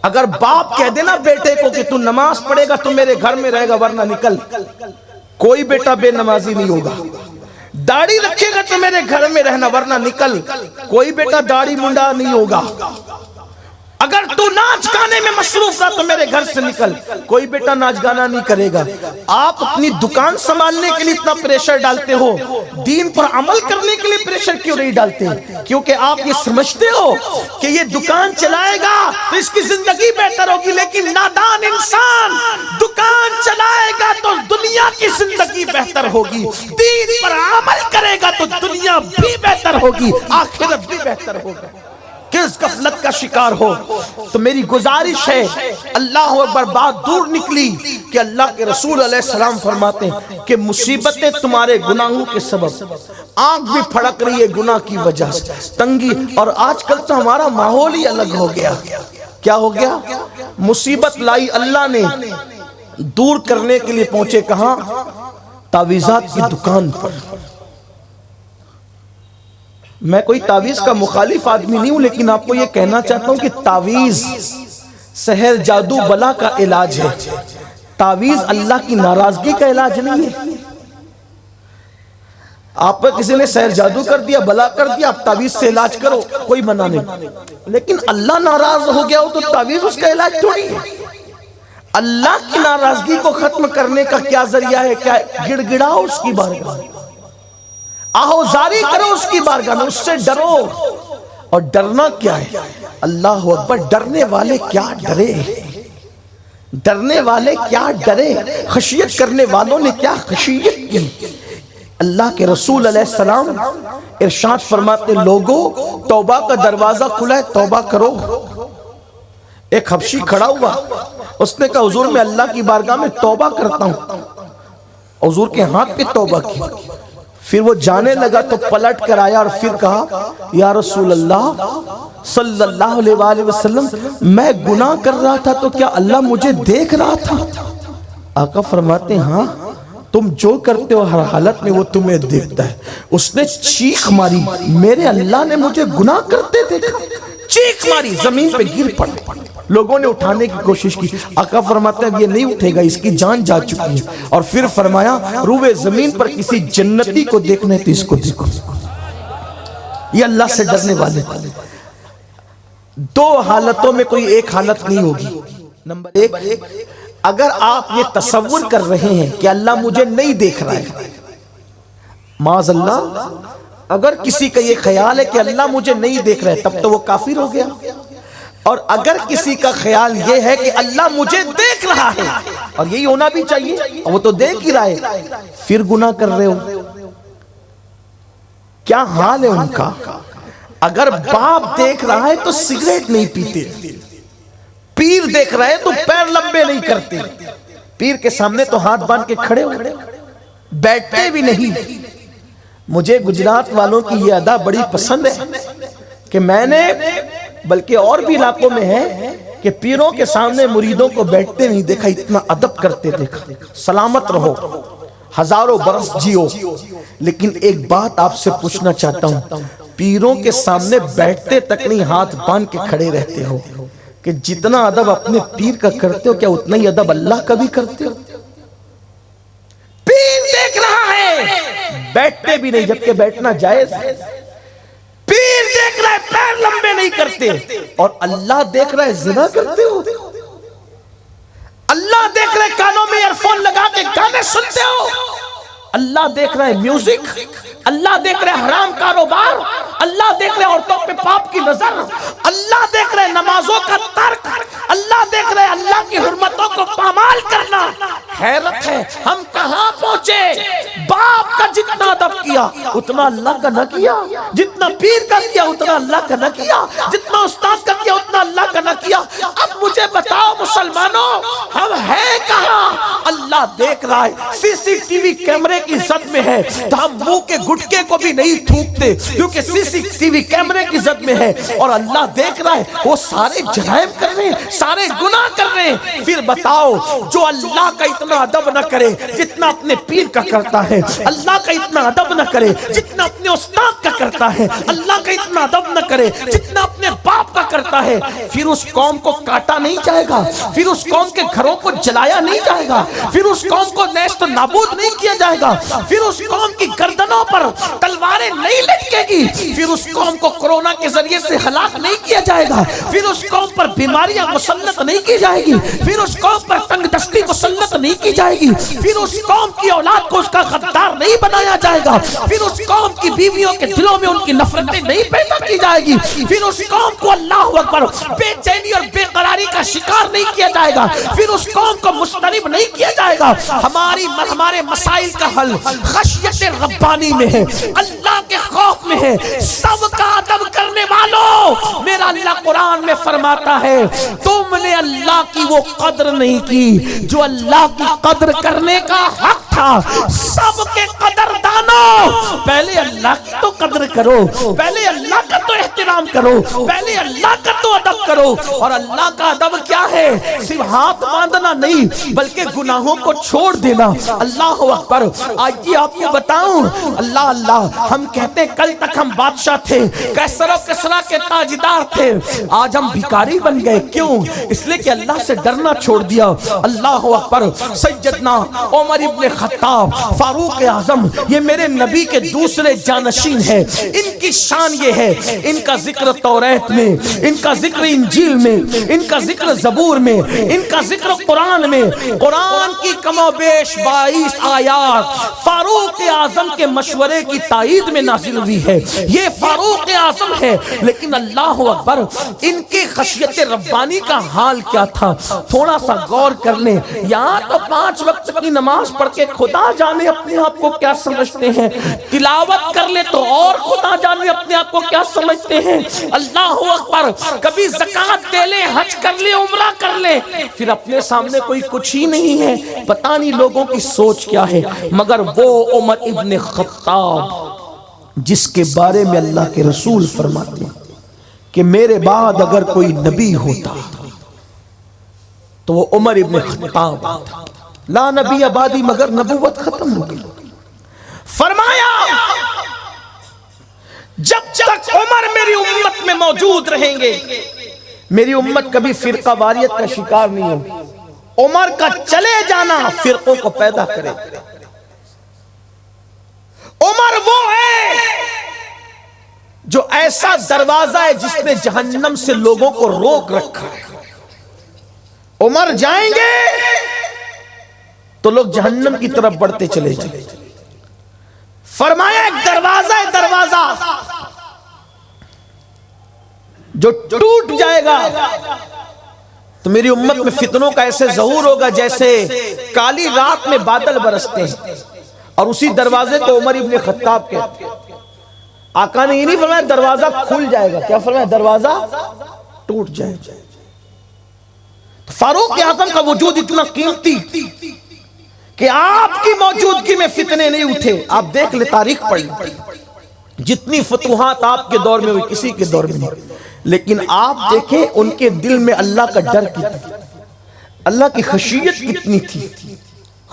اگر باپ کہہ دینا بیٹے کو کہ تو نماز پڑھے گا تو میرے گھر میں رہے گا ورنہ نکل، کوئی بیٹا بے نمازی نہیں ہوگا۔ داڑھی رکھے گا تو میرے گھر میں رہنا ورنہ نکل، کوئی بیٹا داڑھی منڈا نہیں ہوگا۔ اگر تو ناچ گانے میں مصروف رہا تو میرے گھر سے نکل، کوئی بیٹا ناچ گانا نہیں کرے گا۔ آپ اپنی دکان سنبھالنے کے لیے اتنا پریشر ڈالتے ہو، دین پر عمل کرنے کے لیے پریشر کیوں نہیں ڈالتے؟ کیونکہ آپ یہ سمجھتے ہو کہ یہ دکان چلائے گا تو اس کی زندگی بہتر ہوگی، لیکن نادان انسان دکان چلائے گا تو دنیا کی زندگی بہتر ہوگی، دین پر عمل کرے گا تو دنیا بھی بہتر ہوگی، آخرت بھی بہتر ہوگا۔ کس غفلت کا شکار ہو۔ تو میری گزارش ہے، اللہ اکبر، بات دور نکلی کہ اللہ کے رسول علیہ السلام فرماتے ہیں کہ مصیبتیں تمہارے گناہوں کے سبب، آنکھ بھی پھڑک رہی ہے گناہ کی وجہ سے، تنگی۔ اور آج کل تو ہمارا ماحول ہی الگ ہو گیا۔ کیا ہو گیا؟ مصیبت لائی اللہ نے، دور کرنے کے لیے پہنچے کہاں؟ تعویذات کی دکان پر۔ میں کوئی تعویذ کا مخالف آدمی نہیں ہوں، لیکن آپ کو یہ کہنا چاہتا ہوں کہ تعویذ سحر جادو بلا کا علاج ہے، تعویذ اللہ کی ناراضگی کا علاج نہیں ہے۔ آپ پر کسی نے سحر جادو کر دیا، بلا کر دیا، آپ تعویذ سے علاج کرو، کوئی منع نہیں، لیکن اللہ ناراض ہو گیا ہو تو تعویذ اس کا علاج تھوڑی ہے۔ اللہ کی ناراضگی کو ختم کرنے کا کیا ذریعہ ہے؟ کیا گڑ گڑاؤ اس کی بارگاہ میں، آہوزاری کرو اس کی بارگاہ میں، اس سے ڈرو۔ اور ڈرنا کیا ہے؟ اللہ اکبر، ڈرنے والے کیا ڈرے، ڈرنے والے کیا ڈرے، خشیت کرنے والوں نے کیا خشیت کی۔ اللہ کے رسول علیہ السلام ارشاد فرماتے، لوگو توبہ کا دروازہ کھلا ہے، توبہ کرو۔ ایک حبشی کھڑا ہوا، اس نے کہا حضور میں اللہ کی بارگاہ میں توبہ کرتا ہوں۔ حضور کے ہاتھ پہ توبہ کی، پھر وہ جانے لگا تو پلٹ کر آیا اور پھر کہا یا رسول اللہ صلی اللہ علیہ وآلہ وسلم، میں گناہ کر رہا تھا تو کیا اللہ مجھے دیکھ رہا تھا؟ آقا فرماتے ہیں ہاں، تم جو کرتے ہو ہر حالت میں وہ تمہیں دیکھتا ہے۔ اس نے چیخ ماری، میرے اللہ نے مجھے گناہ کرتے دیکھا، چیخ ماری، زمین پہ گر پڑا۔ لوگوں نے اٹھانے کی کوشش کی، آقا فرماتے ہیں اب یہ نہیں اٹھے گا، اس کی جان جا چکی ہے۔ اور پھر فرمایا روئے زمین پر کسی جنتی کو دیکھنے تو اس کو دیکھو۔ یہ اللہ سے ڈرنے والے۔ دو حالتوں میں کوئی ایک حالت نہیں ہوگی۔ نمبر ایک، اگر آپ یہ تصور کر رہے ہیں کہ اللہ مجھے نہیں دیکھ رہا ہے، معاذ اللہ، اگر کسی کا یہ خیال ہے کہ اللہ مجھے نہیں دیکھ رہا ہے تب تو وہ کافر ہو گیا۔ اور اگر کسی کا خیال یہ ہے کہ اللہ مجھے دیکھ رہا ہے، اور یہی ہونا بھی چاہیے، وہ تو دیکھ ہی رہا ہے، پھر گناہ کر رہے ہو۔ کیا حال ہے ان کا؟ اگر باپ دیکھ رہا ہے تو سگریٹ نہیں پیتے، پیر دیکھ رہا ہے تو پیر لمبے نہیں کرتے، پیر کے سامنے تو ہاتھ باندھ کے کھڑے ہو، بیٹھتے بھی نہیں۔ مجھے گجرات والوں کی یہ ادا بڑی پسند ہے کہ میں نے، بلکہ اور بھی علاقوں میں ہے کہ پیروں کے سامنے مریدوں کو بیٹھتے نہیں دیکھا، اتنا ادب کرتے دیکھا۔ سلامت رہو، ہزاروں برس جیو۔ لیکن ایک بات آپ سے پوچھنا چاہتا ہوں، پیروں کے سامنے بیٹھتے تک نہیں، ہاتھ باندھ کے کھڑے رہتے ہو، کہ جتنا ادب اپنے پیر کا کرتے ہو کیا اتنا ہی ادب اللہ کا بھی کرتے ہو؟ پیر دیکھ رہا ہے، بیٹھتے بھی نہیں جبکہ بیٹھنا جائز ہے۔ پیر دیکھ رہا ہے، پیر لمبے نہیں کرتے، اور اللہ دیکھ رہا ہے زنا کرتے ہو۔ اللہ دیکھ رہا ہے کانوں میں ایئر فون لگا کے گانے سنتے ہو۔ اللہ دیکھ رہا ہے میوزک، اللہ دیکھ رہا ہے حرام کاروبار، اللہ دیکھ رہے عورتوں پہ پاپ کی نظر، اللہ دیکھ رہے نمازوں کا ترک، اللہ دیکھ رہے اللہ کی حرمتوں کو پامال کرنا۔ حیرت ہے ہم کہاں پہنچے؟ باپ کا جتنا ادب کیا اتنا اللہ کا نہ کیا، جتنا پیر کا کیا اتنا اللہ کا نہ کیا، جتنا استاد کا کیا اتنا اللہ کا نہ کیا۔ اب مجھے بتاؤ مسلمانوں ہم ہیں کہاں؟ اللہ دیکھ رہا ہے، سی سی ٹی وی کیمرے کی زد میں ہے تو ہم منہ کے گٹکے کو بھی نہیں تھوکتے کیونکہ سی سی ٹی وی کیمرے کی زد میں ہے، اور اللہ دیکھ رہا ہے وہ سارے جرائم کر رہے ہیں، سارے گناہ کر رہے ہیں۔ پھر بتاؤ جو اللہ کا اتنا ادب نہ کرے جتنا اپنے پیر کا کرتا ہے، اللہ کا اتنا ادب نہ کرے جتنا اپنے استاد کا کرتا ہے، اللہ کا اتنا ادب نہ کرے جتنا اپنے باپ کا کرتا ہے، پھر اس قوم کو کاٹا نہیں جائے گا، پھر اس قوم کے گھروں کو جلایا نہیں جائے گا، پھر اس قوم کو نیست نابود نہیں کیا جائے گا، پھر اس قوم کی گردنوں پر تلواریں نہیں لٹکے گی، پھر اس قوم کو کورونا کے ذریعے سے ہلاک نہیں کیا جائے گا، پھر اس قوم پر بیماریاں مسلط نہیں کی جائے گی، پھر اس قوم پر تنگ دستی مسلط نہیں کی جائے گی، پھر اس قوم کی اولاد کو اس کا غدار نہیں بنایا جائے گا، پھر اس قوم کی بیویوں کے دلوں میں ان کی نفرتیں نہیں پیدا کی جائے گی، پھر اس قوم کو اللہ اکبر بے چینی اور بے قراری کا شکار نہیں کیا جائے گا، پھر اس قوم کو مسترب نہیں کیا جائے گا۔ ہمارے مسائل کا حل خشیت ربانی میں ہے، اللہ کے خوف میں ہے۔ سب کا ادب کرنے والوں، میرا اللہ قرآن میں فرماتا ہے تم نے اللہ کی وہ قدر نہیں کی جو اللہ کی قدر کرنے کا حق تھا۔ سب کے قدر دانوں، پہلے اللہ کی تو قدر کرو، پہلے اللہ کا تو احترام کرو، پہلے اللہ کا تو ادب کرو۔ اور اللہ کا ادب کیا ہے؟ صرف ہاتھ باندھنا نہیں بلکہ گناہوں کو چھوڑ دینا۔ اللہ اکبر۔ آئیے آپ کو بتاؤں، اللہ ہم کہتے کل تک ہم بادشاہ تھے، کیسر و کسرا کے تاجدار تھے، آج ہم بھکاری بن گئے۔ کیوں؟ اس لیے کہ اللہ سے ڈرنا چھوڑ دیا۔ اللہ اکبر۔ سیدنا عمر ابن خطاب فاروق اعظم، یہ میرے نبی کے دوسرے جانشین ہیں، ان کی شان یہ ہے، ان کا ذکر توریت میں، ان کا ذکر انجیل میں، ان کا ذکر زبور میں، ان کا ذکر قرآن میں۔ قرآن کی کم و بیش 22 آیات فاروق اعظم کے مشورے کی تائید میں نازل ہوئی ہے۔ یہ فاروق اعظم ہے، لیکن اللہ اکبر ان کی خشیت ربانی کا حال کیا تھا؟ تھوڑا سا غور کر لیں۔ یہاں تو 5 وقت کی نماز پڑھ کے خدا جانے اپنے آپ کو کیا سمجھتے ہیں، تلاوت کر لے تو اور خدا جانے اپنے آپ کو کیا سمجھتے ہیں۔ اللہ اکبر۔ کبھی زکوٰۃ دے لیں، حج کر لیں، عمرہ کر لیں، پھر اپنے سامنے کوئی کچھ ہی نہیں ہے۔ پتہ نہیں لوگوں کی سوچ کیا ہے، مگر وہ عمر ابن خطاب جس کے بارے میں اللہ کے رسول فرماتے ہیں کہ میرے بعد اگر کوئی نبی ہوتا تو وہ عمر ابن خطاب تھا۔ لا نبی بعدی، مگر نبوت ختم ہو گئی۔ فرمایا جب تک عمر میری امت میں موجود رہیں گے میری امت کبھی فرقہ واریت کا شکار نہیں ہوگی۔ عمر کا چلے جانا فرقوں کو پیدا کرے۔ عمر وہ ہے جو ایسا دروازہ ہے جس نے جہنم سے لوگوں کو روک رکھا ہے۔ عمر جائیں گے تو لوگ جہنم کی طرف بڑھتے چلے جائیں۔ فرمایا ایک دروازہ ہے، دروازہ جو ٹوٹ جائے گا تو میری امت میں فتنوں کا ایسے ظہور ہوگا جیسے کالی رات میں بادل برستے ہیں۔ اور اسی دروازے کو عمر ابن خطاب کہتے ہیں۔ آقا نے یہ نہیں فرمایا دروازہ کھل جائے گا، کیا فرمایا؟ دروازہ ٹوٹ جائے گا۔ فاروق اعظم کا وجود اتنا قیمتی کہ آپ کی موجودگی میں فتنے نہیں اٹھے۔ آپ دیکھ لیں، تاریخ پڑھ لیں، جتنی فتوحات آپ کے دور میں ہوئی کسی کے دور میں نہیں، لیکن آپ دیکھیں ان کے دل میں اللہ کا ڈر کتنا، اللہ کی خشیت کتنی تھی،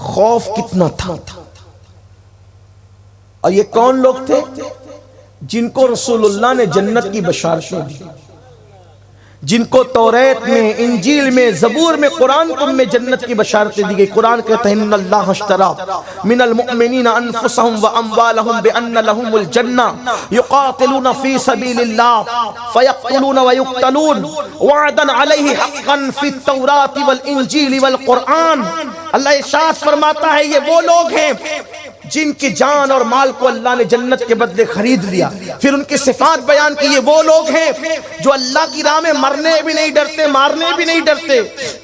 خوف کتنا تھا۔ اور یہ کون لوگ تھے؟ جن کو رسول اللہ نے جنت کی بشارتیں دی، جن کو توریت میں، انجیل میں، زبور میں، قرآن میں جنت کی بشارتیں دی گئی۔ قرآن کہتا ہے ان اللہ اشترى من المؤمنین انفسهم واموالهم بان لهم الجنہ یقاتلون فی سبیل اللہ فیقتلون ویقتلون وعدا علیہ حقا فی التوراۃ والانجیل والقرآن۔ اللہ ارشاد فرماتا ہے یہ وہ لوگ ہیں جن کی جان اور مال کو اللہ نے جنت کے بدلے خرید لیا. پھر ان کی صفات بیان کی. یہ وہ لوگ ہیں جو اللہ کی راہ میں مرنے بھی نہیں ڈرتے, مارنے بھی نہیں ڈرتے.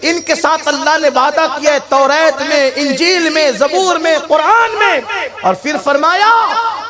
ان کے ساتھ اللہ نے وعدہ کیا ہے توریت میں, انجیل میں, زبور میں, قرآن میں. اور پھر فرمایا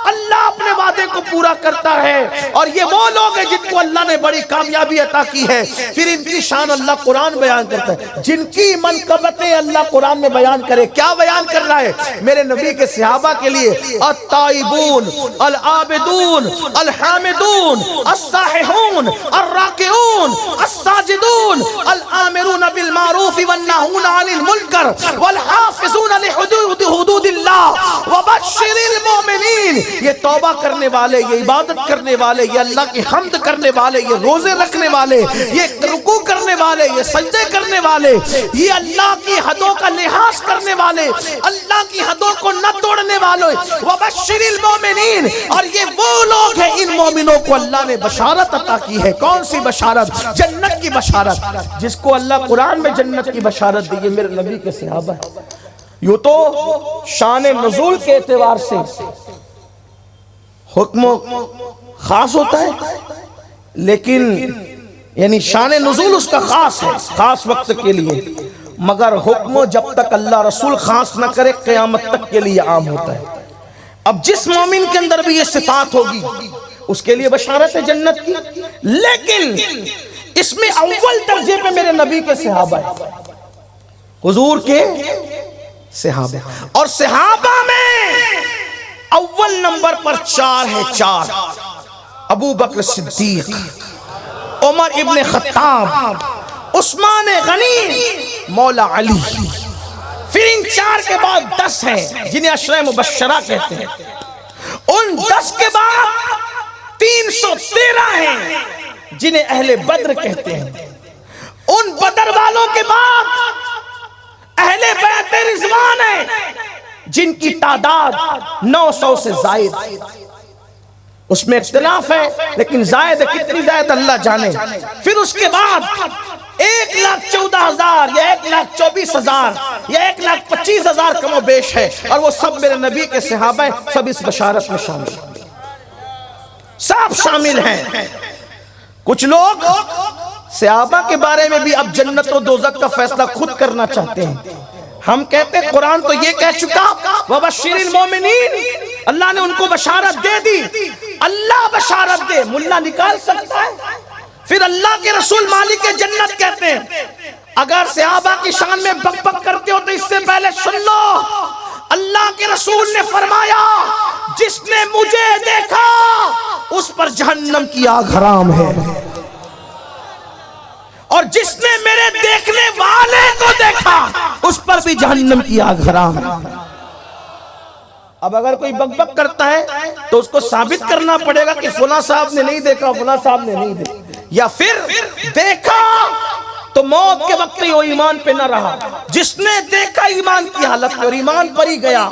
اللہ اپنے وعدے کو پورا کرتا ہے. اور یہ وہ لوگ ہیں جن کو اللہ نے بڑی کامیابی عطا کی ہے. پھر ان کی شان اللہ قرآن بیان کرتا ہے. جن کی منقبتیں اللہ قرآن میں بیان کرے. کیا بیان کر رہا ہے؟ میرے نبی کے صحابہ کے لیے التائبون العابدون الحامدون السائحون الراکعون الساجدون الآمرون بالمعروف والناہون عن المنکر والحافظون لحدود اللہ وبشر المؤمنین. یہ توبہ کرنے والے, یہ عبادت کرنے والے, یہ اللہ کی حمد کرنے والے, یہ روزے رکھنے والے, یہ رکوع کرنے والے, یہ سجدے کرنے والے, یہ اللہ کی حدوں کا لحاظ کرنے والے, اللہ کی حدوں کو نہ توڑنے والے. وبشر المؤمنین. اور یہ وہ لوگ ہیں, ان مومنوں کو اللہ نے بشارت عطا کی ہے. کون سی بشارت؟ جنت کی بشارت. جس کو اللہ قرآن میں جنت کی بشارت دی ہے میرے نبی کے صحابہ. یوں تو شان نزول کے اعتبار سے حکم خاص ہوتا ہے, لیکن یعنی شان نزول اس کا خاص ہے, خاص وقت کے لیے. مگر حکم جب تک اللہ رسول خاص نہ کرے قیامت تک کے لیے عام ہوتا ہے. اب جس مومن کے اندر بھی یہ صفات ہوگی اس کے لیے بشارت ہے جنت کی. لیکن اس میں اول درجے پہ میرے نبی کے صحابہ ہیں, حضور کے صحابہ. اور صحابہ میں اول نمبر پر 4 ہے. 4 ابو بکر صدیق, عمر ابن خطاب, عثمان غنی, مولا علی. پھر ان 4 کے بعد 10 ہیں جنہیں عشرہ مبشرہ کہتے ہیں. ان 10 کے بعد 313 ہیں جنہیں اہل بدر کہتے ہیں. ان بدر والوں کے بعد اہل بیت رضوان ہیں جن کی تعداد 900 سے زائد. اس میں اختلاف ہے لیکن زائد ہے, کتنی زائد اللہ جانے. پھر اس کے بعد 1,14,000 یا 1,24,000 یا 1,25,000 کم و بیش ہے, اور وہ سب میرے نبی کے صحابہ ہیں. سب اس بشارت میں شامل ہیں, سب شامل ہیں. کچھ لوگ صحابہ کے بارے میں بھی اب جنت و دوزخ کا فیصلہ خود کرنا چاہتے ہیں. ہم کہتے ہیں قرآن تو یہ کہہ چکا وبشر المؤمنین, اللہ نے ان کو بشارت دے دی. اللہ بشارت دے, ملا نکال سکتا ہے؟ پھر اللہ کے رسول مالک جنت کہتے ہیں. اگر صحابہ کی شان میں بک بک کرتے ہو تو اس سے پہلے سن لو, اللہ کے رسول نے فرمایا جس نے مجھے دیکھا اس پر جہنم کی آگ حرام ہے, اور جس نے میرے دیکھنے والے کو دیکھا اس پر بھی جہنم کی آگ حرام ہے. اب اگر کوئی بک بک کرتا ہے تو اس کو ثابت کرنا پڑے گا کہ فلاں صاحب نے نہیں دیکھا, فلاں صاحب نے نہیں دیکھا. یا پھر دیکھا تو موت کے وقت وہ ایمان پہ نہ رہا. جس نے دیکھا ایمان کی حالت میں اور ایمان پر ہی گیا,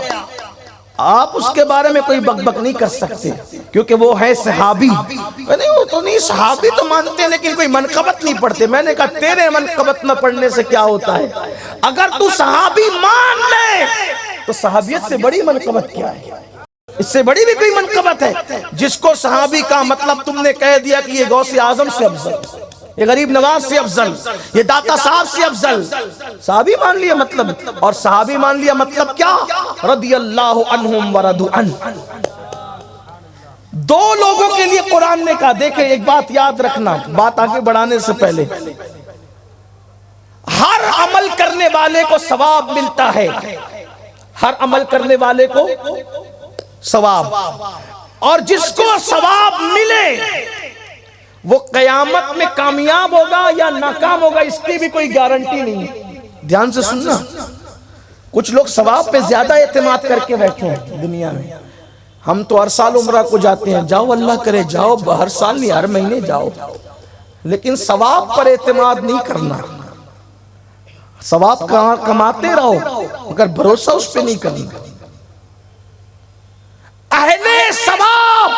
آپ اس کے بارے میں کوئی بک بک نہیں کر سکتے کیونکہ وہ ہے صحابی. نہیں وہ تو نہیں, صحابی تو مانتے ہیں لیکن کوئی منقبت نہیں پڑھتے. میں نے کہا تیرے منقبت نہ پڑھنے سے کیا ہوتا ہے؟ اگر تو صحابی مان لے تو صحابیت سے بڑی منقبت کیا ہے؟ اس سے بڑی بھی کوئی منقبت ہے؟ جس کو صحابی کا مطلب تم نے کہہ دیا کہ یہ غوث اعظم سے افضل, یہ غریب نواز سے افضل, یہ داتا صاحب سے افضل. صحابی مان لیا مطلب, اور صحابی مان لیا مطلب کیا؟ رضی اللہ عنہم ورضوا عنہ. 2 لوگوں کے لیے قرآن نے کہا. دیکھیں ایک بات یاد رکھنا بات آگے بڑھانے سے پہلے, ہر عمل کرنے والے کو ثواب ملتا ہے, ہر عمل کرنے والے کو ثواب, اور جس کو ثواب ملے وہ قیامت میں کامیاب ہوگا یا ناکام ہوگا اس کی بھی کوئی گارنٹی نہیں. دھیان سے سننا, کچھ لوگ ثواب پہ زیادہ اعتماد کر کے بیٹھے ہیں دنیا میں. ہم تو ہر سال عمرہ کو جاتے ہیں, جاؤ اللہ کرے جاؤ, ہر سال نہیں ہر مہینے جاؤ, لیکن ثواب پر اعتماد نہیں کرنا. ثواب کماتے رہو مگر بھروسہ اس پہ نہیں کرنا. اہل ثواب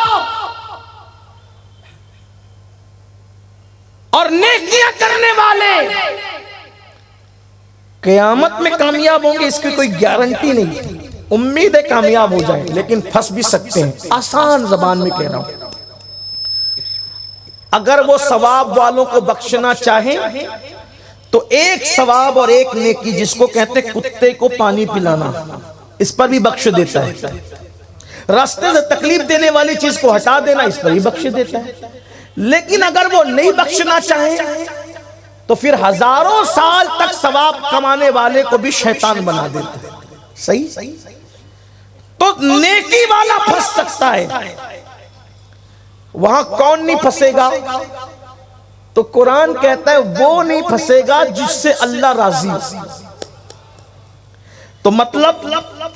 اور نیکیاں کرنے والے قیامت میں کامیاب ہوں گے اس کی کوئی گارنٹی نہیں. امید ہے کامیاب ہو جائیں، لیکن پھنس بھی سکتے ہیں۔ آسان زبان میں کہہ رہا ہوں، اگر وہ ثواب والوں کو بخشنا چاہیں تو ایک ثواب اور ایک نیکی، جس کو کہتے ہیں کتے کو پانی پلانا، اس پر بھی بخش دیتا ہے۔ راستے سے تکلیف دینے والی چیز کو ہٹا دینا، اس پر بھی بخش دیتا ہے۔ لیکن اگر وہ نہیں بخشنا چاہیں تو پھر ہزاروں سال تک ثواب کمانے والے کو بھی شیطان بنا دیتا ہے۔ صحیح؟ تو نیکی والا پھنس سکتا ہے، وہاں کون نہیں پھنسے گا؟ تو قرآن کہتا ہے وہ نہیں پھنسے گا جس سے اللہ راضی۔ تو مطلب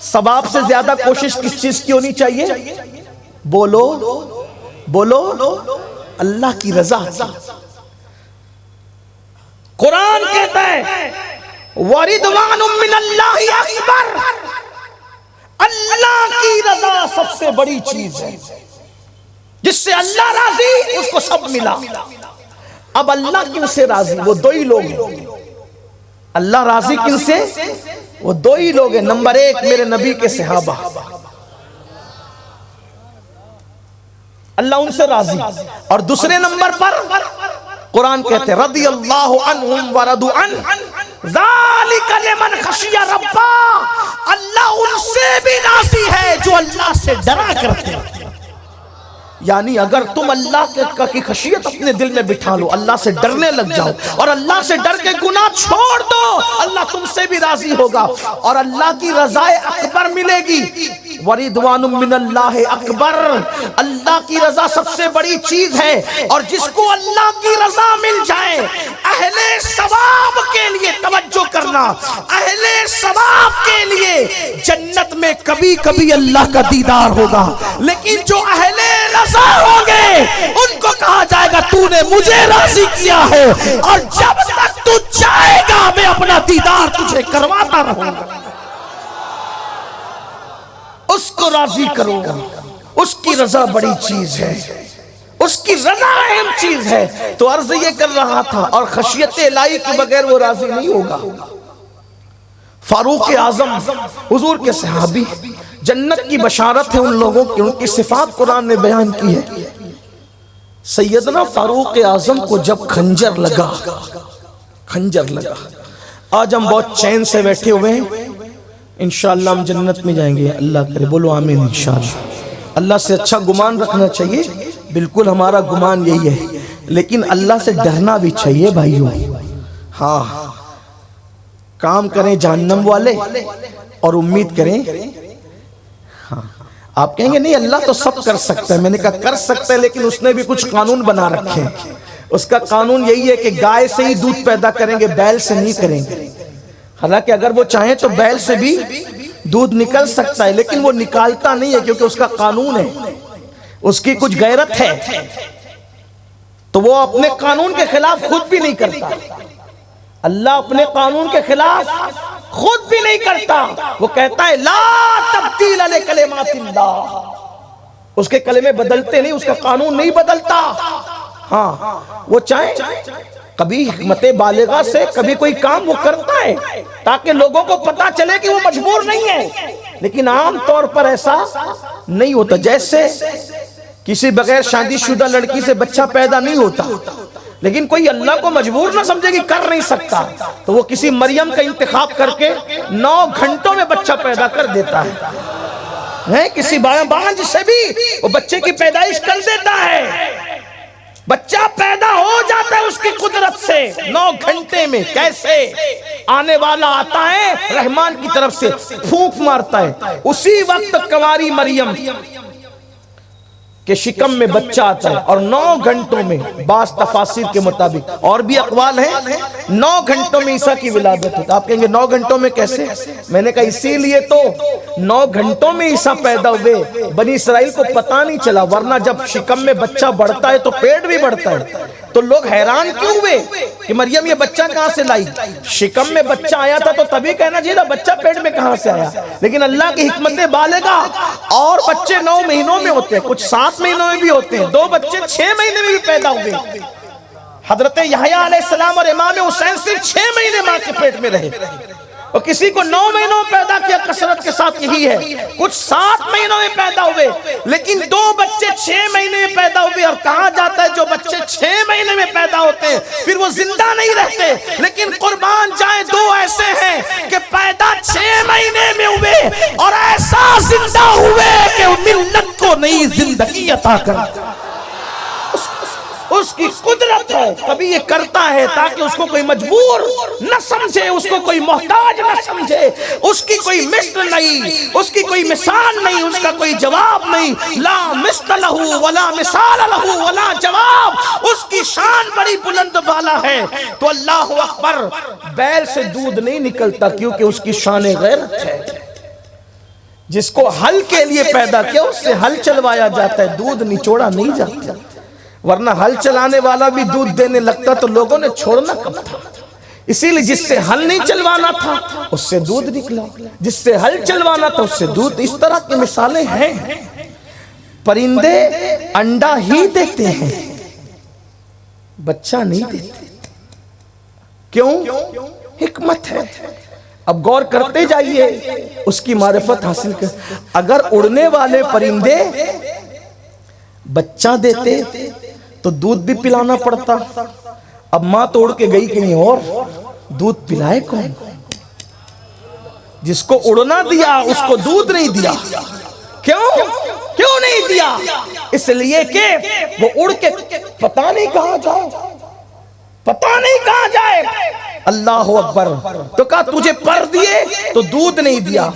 ثواب سے زیادہ کوشش کس چیز کی ہونی چاہیے؟ بولو اللہ کی رضا۔ قرآن کہتا ہے وَرِضْوَانٌ مِّنَ اللَّهِ أَكْبَرُ، اللہ کی رضا سب سے بڑی چیز ہے۔ جس سے اللہ راضی اس کو سب ملا۔ اب اللہ کن سے راضی؟ وہ دو ہی لوگ ہیں۔ اللہ راضی کن سے؟ وہ دو ہی لوگ ہیں۔ نمبر ایک میرے نبی کے صحابہ، اللہ ان سے راضی۔ اور دوسرے نمبر پر قرآن کہتے ہیں رضی اللہ عنہم ورضوا عنہ ذالک لمن خشی ربہ، اللہ ان سے بھی راضی ہے جو اللہ سے ڈرا کرتے ہیں۔ یعنی اگر تم اللہ کی خشیت اپنے دل میں بٹھا لو، اللہ سے ڈرنے لگ جاؤ اور اللہ سے ڈر کے گناہ چھوڑ دو، اللہ تم سے بھی راضی ہوگا اور اللہ کی رضا اکبر ملے گی۔ وَرِضْوَانٌ مِّنَ اللَّهِ اکبر، اللہ کی رضا سب سے بڑی چیز ہے۔ اور جس کو اللہ کی رضا مل جائے، اہل ثواب کے لیے توجہ کرنا، اہل ثواب کے لیے جنت میں کبھی کبھی اللہ کا دیدار ہوگا، لیکن جو اہل رضا ہوں گے ان کو کہا جائے گا تو نے مجھے راضی کیا ہے، اور جب تک تو جائے گا میں اپنا دیدار تجھے کرواتا رہوں گا۔ اس کو راضی کرو، اس کی رضا بڑی چیز ہے، اس کی رضا اہم چیز ہے۔ تو عرض یہ کر رہا تھا، اور خشیت الہی کے بغیر وہ راضی نہیں ہوگا۔ فاروق اعظم حضور کے صحابی، جنت کی بشارت ہے ان لوگوں کی، ان کی صفات قرآن نے بیان کی ہے۔ سیدنا فاروق اعظم کو جب کھنجر لگا، آج ہم بہت چین سے بیٹھے ہوئے ہیں، انشاءاللہ ہم جنت میں جائیں گے، اللہ کرے، بولو آمین انشاءاللہ۔ اللہ سے اچھا گمان رکھنا چاہیے، بالکل ہمارا گمان یہی ہے، لیکن اللہ سے ڈرنا بھی چاہیے بھائیوں۔ ہاں، کام کریں جہنم والے اور امید کریں۔ ہاں، آپ کہیں گے نہیں اللہ تو سب کر سکتا ہے، میں نے کہا کر سکتا ہے، لیکن اس نے بھی کچھ قانون بنا رکھے ہیں۔ اس کا قانون یہی ہے کہ گائے سے ہی دودھ پیدا کریں گے، بیل سے نہیں کریں گے۔ حالانکہ اگر وہ چاہیں تو بیل سے بھی دودھ نکل سکتا ہے، لیکن وہ نکالتا نہیں ہے کیونکہ اس کا قانون ہے، اس کی کچھ غیرت ہے، تو وہ اپنے قانون کے خلاف خود بھی نہیں کرتا۔ اللہ اپنے قانون کے خلاف خود بھی نہیں کرتا، وہ کہتا ہے لا تبدیل لکلمات اللہ، اس کے کلمے بدلتے نہیں، اس کا قانون نہیں بدلتا۔ ہاں، وہ چاہے کبھی حکمت بالغہ سے کبھی کوئی کام وہ کرتا ہے تاکہ لوگوں کو پتا چلے کہ وہ مجبور نہیں ہے، لیکن عام طور پر ایسا نہیں ہوتا۔ جیسے کسی بغیر شادی شدہ لڑکی سے بچہ پیدا نہیں ہوتا، لیکن کوئی اللہ کو مجبور نہ سمجھے کہ کر نہیں سکتا، تو وہ کسی مریم کا انتخاب کر کے 9 گھنٹوں میں بچہ پیدا کر دیتا ہے۔ کسی بانجھ سے بھی وہ بچے کی پیدائش کر دیتا ہے، بچہ پیدا ہو جاتا ہے اس کی قدرت سے 9 گھنٹے میں۔ کیسے؟ آنے والا آتا ہے رحمان کی طرف سے، پھونک مارتا ہے، اسی وقت کنواری مریم کہ شکم میں بچہ آتا ہے، اور 9 گھنٹوں میں، بعض تفاسیر کے مطابق اور بھی اقوال ہیں، 9 گھنٹوں میں عیسیٰ کی ولادت ہوتا ہے۔ آپ کہیں گے 9 گھنٹوں میں کیسے؟ میں نے کہا اسی لیے تو 9 گھنٹوں میں عیسیٰ پیدا ہوئے، بنی اسرائیل کو پتہ نہیں چلا، ورنہ جب شکم میں بچہ بڑھتا ہے تو پیٹ بھی بڑھتا ہے، تو لوگ حیران کیوں ہوئے کہ مریم یہ بچہ کہاں سے لائی؟ شکم میں بچہ آیا تھا تو تبھی کہنا چاہیے بچہ پیٹ میں کہاں سے آیا، لیکن اللہ کی حکمت بالغہ، اور بچے 9 مہینوں میں ہوتے ہیں، کچھ 7 مہینوں میں بھی ہوتے ہیں، 2 بچے 6 مہینے میں بھی پیدا ہوئے۔ حضرت یحییٰ علیہ السلام اور امام حسین صرف 6 مہینے ماں کے پیٹ میں رہے، اور کسی کو 9 مہینوں میں پیدا کیا، کثرت کے ساتھ یہی ہے، کچھ 7 مہینوں میں پیدا ہوئے، لیکن 2 بچے 6 مہینے میں پیدا ہوئے۔ اور کہا جاتا ہے جو بچے 6 مہینے میں پیدا ہوتے ہیں پھر وہ زندہ نہیں رہتے، لیکن قربان جائیں 2 ایسے ہیں کہ پیدا 6 مہینے میں ہوئے اور ایسا زندہ ہوئے کہ ملت کو نئی زندگی عطا کر۔ اس کی قدرت ہے، کبھی یہ کرتا ہے تاکہ اس کو کوئی مجبور نہ سمجھے، اس کو کوئی محتاج نہ سمجھے، اس کی کوئی مثل نہیں، اس کی کوئی مثال نہیں، اس کا کوئی جواب نہیں۔ لا مثل لہو ولا مثال لہو ولا جواب، اس کی شان بڑی بلند بالا ہے۔ تو اللہ اکبر، بیل سے دودھ نہیں نکلتا کیونکہ اس کی شان غیرت ہے۔ جس کو حل کے لیے پیدا کیا اس سے حل چلوایا جاتا ہے، دودھ نچوڑا نہیں جاتا، ورنہ حل چلانے والا بھی دودھ دینے لگتا تو لوگوں نے چھوڑنا کب تھا۔ اسی لیے جس سے حل نہیں چلوانا تھا اس سے دودھ نکلا، جس سے حل چلوانا تھا اس سے دودھ۔ اس طرح کی مثالیں ہیں۔ پرندے انڈا ہی دیتے ہیں، بچہ نہیں دیتے، کیوں؟ حکمت ہے۔ اب غور کرتے جائیے، اس کی معرفت حاصل کر۔ اگر اڑنے والے پرندے بچہ دیتے تو دودھ بھی پلانا پڑتا، اب ماں توڑ کے گئی کہیں اور، دودھ پلائے کون؟ جس کو اڑنا دیا اس کو دودھ نہیں دیا، کیوں نہیں دیا؟ اس لیے کہ وہ اڑ کے پتہ نہیں کہاں جائے، اللہ اکبر۔ تو کہا تجھے پر دیے تو دودھ نہیں دیا،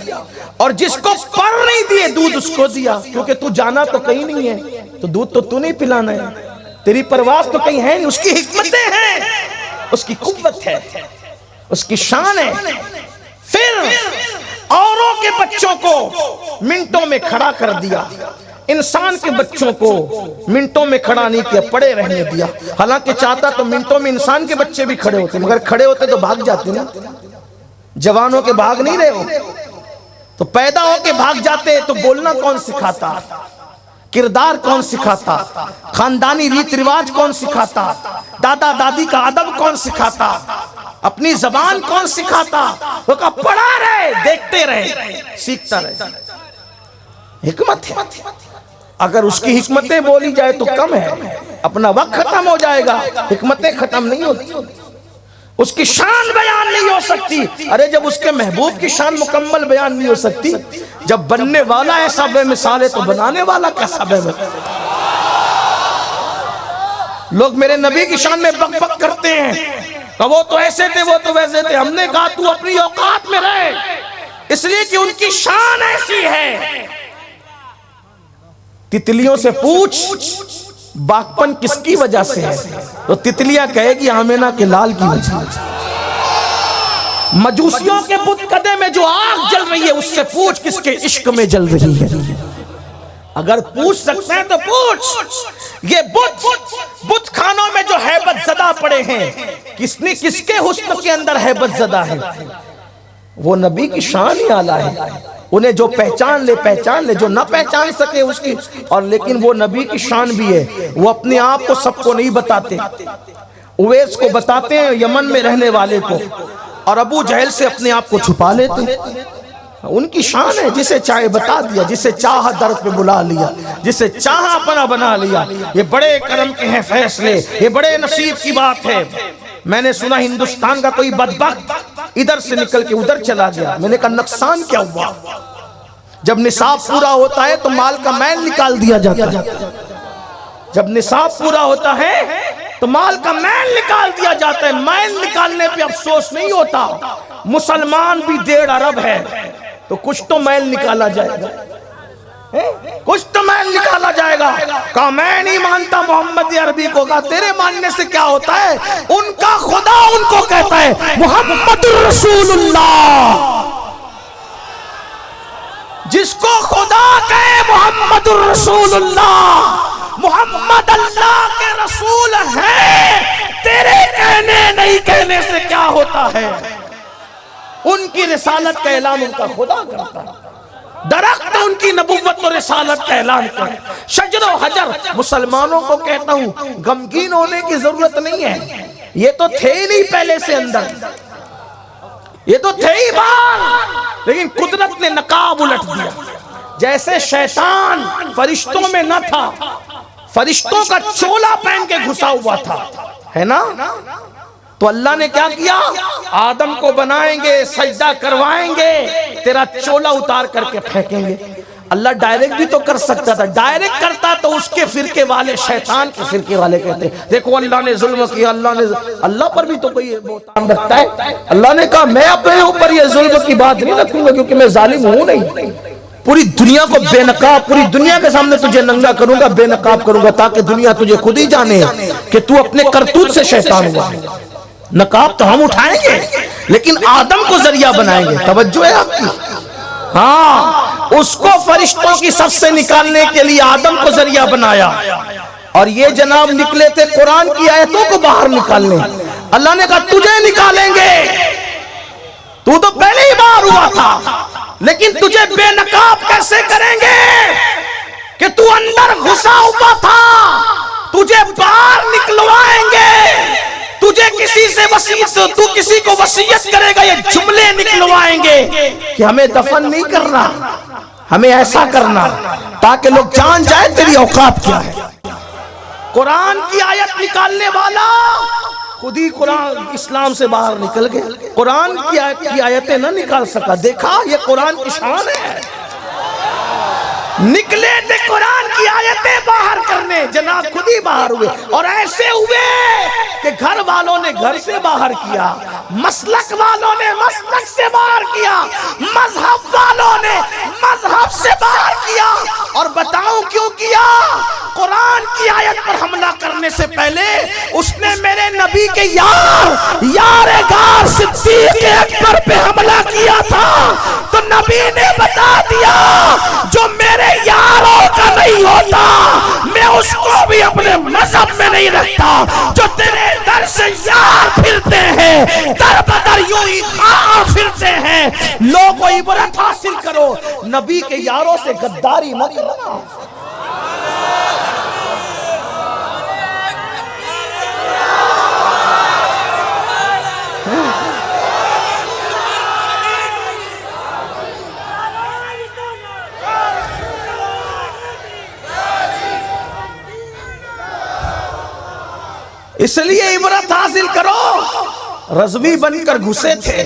اور جس کو پر نہیں دیے دودھ اس کو دیا، کیونکہ تو جانا تو کہیں نہیں ہے، تو دودھ تو تو نہیں پلانا ہے، تیری پرواز تو کہیں ہے نہیں۔ اس کی حکمتیں ہیں، اس کی قوت ہے، اس کی شان ہے۔ پھر اوروں کے بچوں کو منٹوں میں کھڑا کر دیا، انسان کے بچوں کو منٹوں میں کھڑا نہیں کیا، پڑے رہنے دیا۔ حالانکہ چاہتا تو منٹوں میں انسان کے بچے بھی کھڑے ہوتے، مگر کھڑے ہوتے تو بھاگ جاتے نا۔ جوانوں کے بھاگ نہیں رہے ہو تو پیدا ہو کے بھاگ جاتے، تو بولنا کون سکھاتا، کردار کون سکھاتا، خاندانی ریت رواج کون سکھاتا، دادا دادی کا ادب کون سکھاتا، اپنی زبان کون سکھاتا؟ وہ کہا پڑھا رہے، دیکھتے رہے، سیکھتا رہے۔ حکمت ہے۔ اگر اس کی حکمتیں بولی جائے تو کم ہے، اپنا وقت ختم ہو جائے گا، حکمتیں ختم نہیں ہوتی، اس کی شان بیان نہیں ہو سکتی۔ ارے جب اس کے محبوب کی شان مکمل بیان نہیں ہو سکتی، جب بننے والا ایسا بے مثال ہے تو بنانے والا کیسا بے مثال۔ لوگ میرے نبی کی شان میں بک بک کرتے ہیں کہ وہ تو ایسے تھے، وہ تو ویسے تھے۔ ہم نے کہا تو اپنی اوقات میں رہے، اس لیے کہ ان کی شان ایسی ہے۔ تتلیوں سے پوچھ باغپن کس کی وجہ سے ہے، تو تتلیاں کہے گی آمینہ کے لال کی وجہ۔ مجوسیوں کے بت کدے میں جو آگ جل رہی ہے اس سے پوچھ کس کے عشق میں جل رہی ہے۔ اگر پوچھ سکتے ہیں تو پوچھ۔ یہ بت خانوں میں جو ہیبت زدہ پڑے ہیں، کس کے حسن کے اندر ہیبت زدہ ہے؟ وہ نبی کی شان ہی اعلیٰ ہے۔ انہیں جو پہچان لے، جو نہ پہچان سکے اس کی، اور لیکن وہ نبی کی شان بھی ہے۔ وہ اپنے آپ کو سب کو نہیں بتاتے، اویس کو بتاتے ہیں، یمن میں رہنے والے کو، اور ابو جہل سے اپنے آپ کو چھپا لیتے۔ ان کی شان ہے، جسے چاہے بتا دیا، جسے چاہا در پہ بلا لیا، جسے چاہا اپنا بنا لیا۔ یہ بڑے کرم کے ہیں فیصلے، یہ بڑے نصیب کی بات ہے۔ میں نے سنا ہندوستان کا کوئی بدبخت ادھر سے نکل کے ادھر چلا گیا، میں نے کہا نقصان کیا ہوا؟ جب نصاب پورا ہوتا ہے تو مال کا میل نکال دیا جاتا ہے، جب نصاب پورا ہوتا ہے تو مال کا میل نکال دیا جاتا ہے۔ میل نکالنے پہ افسوس نہیں ہوتا، مسلمان بھی 1.5 ارب ہے تو کچھ تو میل نکالا جائے گا، کچھ تو میل نکالا جائے گا۔ کہا میں نہیں مانتا محمد عربی کو، کہا تیرے ماننے سے کیا ہوتا ہے؟ ان کا خدا ان کو کہتا ہے محمد رسول اللہ۔ جس کو خدا کہے محمد الرسول اللہ، محمد اللہ کے رسول ہے، تیرے کہنے نہیں کہنے سے کیا ہوتا ہے؟ ان کی رسالت کا اعلان ان کا خدا کرتا ہے، درخت ان کی نبوت اور رسالت کا اعلان کرے۔ شجر و حجر مسلمانوں کو کہتا ہوں غمگین ہونے کی ضرورت نہیں ہے، یہ تو تھے ہی نہیں پہلے سے اندر، یہ تو تھے ہی باہر، لیکن قدرت نے نقاب الٹ دیا. جیسے شیطان فرشتوں میں نہ تھا، فرشتوں کا چولا پہن کے گھسا ہوا تھا، ہے نا؟ تو اللہ نے کیا کیا؟ آدم کو بنائیں گے، سجدہ کروائیں گے، تیرا چولا اتار کر کے پھینکیں گے. اللہ ڈائریکٹ بھی تو کر سکتا تھا، ڈائریکٹ کرتا تو اس کے فرقے والے، شیطان کے فرقے والے کہتے دیکھو اللہ نے ظلم کیا، اللہ پر بھی تو کوئی بہتان رکھتا ہے. اللہ نے کہا میں اپنے اوپر یہ ظلم کی بات نہیں رکھوں گا کیونکہ میں ظالم ہوں نہیں. پوری دنیا کو بے نقاب، پوری دنیا کے سامنے تجھے ننگا کروں گا، بے نقاب کروں گا، تاکہ دنیا تجھے خود ہی جانے کہ تو اپنے کرتوت سے شیطان ہوا. نقاب تو ہم اٹھائیں گے لیکن آدم کو ذریعہ بنائیں گے. توجہ ہے آپ کی؟ ہاں، اس کو فرشتوں کی صف سے نکالنے کے لیے آدم کو ذریعہ بنایا، اور یہ جناب نکلے تھے قرآن کی آیتوں کو باہر نکالنے. اللہ نے کہا تجھے نکالیں گے، تو پہلے ہی باہر ہوا تھا، لیکن تجھے بے نقاب کیسے کریں گے کہ تو اندر گھسا ہوا تھا، تجھے باہر نکلوائیں گے. تجھے کسی سے وصیت، تو کسی کو وصیت کرے گا، یہ جملے نکلوائیں گے کہ ہمیں دفن نہیں کرنا، ہمیں ایسا کرنا، تاکہ لوگ جان جائے تیری اوقات کیا ہے. قرآن کی آیت نکالنے والا خود ہی قرآن اسلام سے باہر نکل گئے. قرآن کی آیتیں نہ نکال سکا. دیکھا یہ قرآن کی شان ہے. نکلے تھے قرآن کی آیتیں باہر کرنے، جناب خود ہی باہر ہوئے، اور ایسے ہوئے کہ گھر والوں نے گھر سے باہر کیا، مسلک والوں نے مسلک سے باہر کیا، مذہب والوں نے مذہب سے باہر کیا. اور بتاؤں کیوں کیا؟ قرآن کی آیت پر حملہ کرنے سے پہلے اس نے میرے نبی کے یار غار صدیق اکبر پہ حملہ کیا تھا. تو نبی نے بتا دیا جو میرے یاروں کا نہیں ہوتا میں اس کو بھی اپنے مذہب میں نہیں رکھتا. جو تیرے در سے یار پھرتے ہیں، در بدر یوں ہی خواہ پھرتے ہیں. لوگوں عبرت حاصل کرو، نبی کے یاروں سے غداری مت کرنا. اس لیے عبرت حاصل کرو. رضوی بن کر گھسے تھے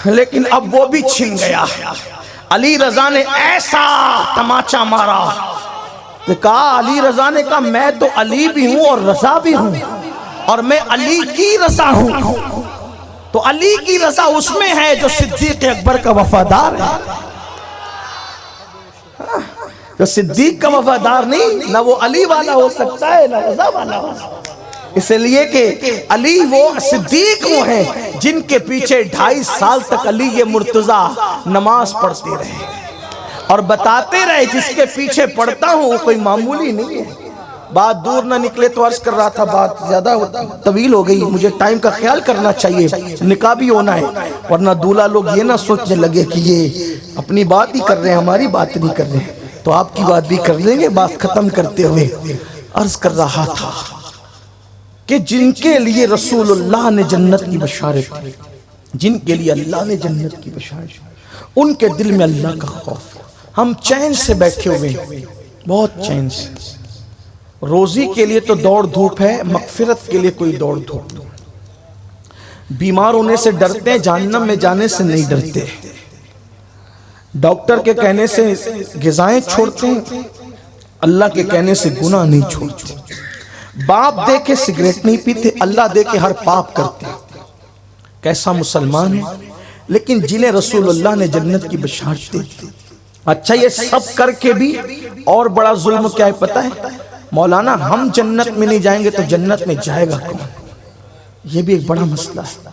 لیکن اب وہ بھی چھن گیا. علی رضا نے ایسا تماچا مارا کہ کہا، علی رضا نے کہا میں تو علی بھی ہوں اور رضا بھی ہوں، اور میں علی کی رضا ہوں. تو علی کی رضا اس میں ہے جو صدیق اکبر کا وفادار ہے. جو صدیق کا وفادار نہیں، نہ وہ علی والا ہو سکتا ہے نہ رضا والا ہو سکتا ہے. اس لیے کہ علی وہ صدیق وہ ہیں جن کے پیچھے 2.5 سال تک علی یہ مرتضیٰ نماز پڑھتے رہے اور بتاتے رہے جس کے پیچھے پڑھتا ہوں وہ کوئی معمولی نہیں ہے. بات دور نہ نکلے تو عرض کر رہا تھا، بات زیادہ طویل ہو گئی، مجھے ٹائم کا خیال کرنا چاہیے، نکاح بھی ہونا ہے، ورنہ دولہا لوگ یہ نہ سوچنے لگے کہ یہ اپنی بات ہی کر رہے ہیں، ہماری بات نہیں کر رہے ہیں. تو آپ کی بات بھی کر لیں گے. بات ختم کرتے ہوئے عرض کر رہا تھا کہ جن کے لیے رسول اللہ نے جنت کی بشارت دی، جن کے لیے اللہ نے جنت کی بشارت دی، ان کے دل میں اللہ کا خوف. ہم چین سے بیٹھے ہوئے ہیں، بہت چین سے. روزی کے لیے تو دوڑ دھوپ ہے، مغفرت کے لیے کوئی دوڑ دھوپ نہیں. بیمار ہونے سے ڈرتے ہیں، جہنم میں جانے سے نہیں ڈرتے. ڈاکٹر کے کہنے سے غذائیں چھوڑتے ہیں، اللہ کے کہنے سے گناہ نہیں چھوڑتے. باپ دے کے سگریٹ نہیں پیتے، اللہ دے کے ہر پاپ کرتے. کیسا مسلمان ہے لیکن جنہیں رسول اللہ نے جنت کی بشارت دی. اچھا یہ سب کر کے بھی اور بڑا ظلم کیا ہے پتہ ہے؟ مولانا ہم جنت میں نہیں جائیں گے تو جنت میں جائے گا کون؟ یہ بھی ایک بڑا مسئلہ ہے.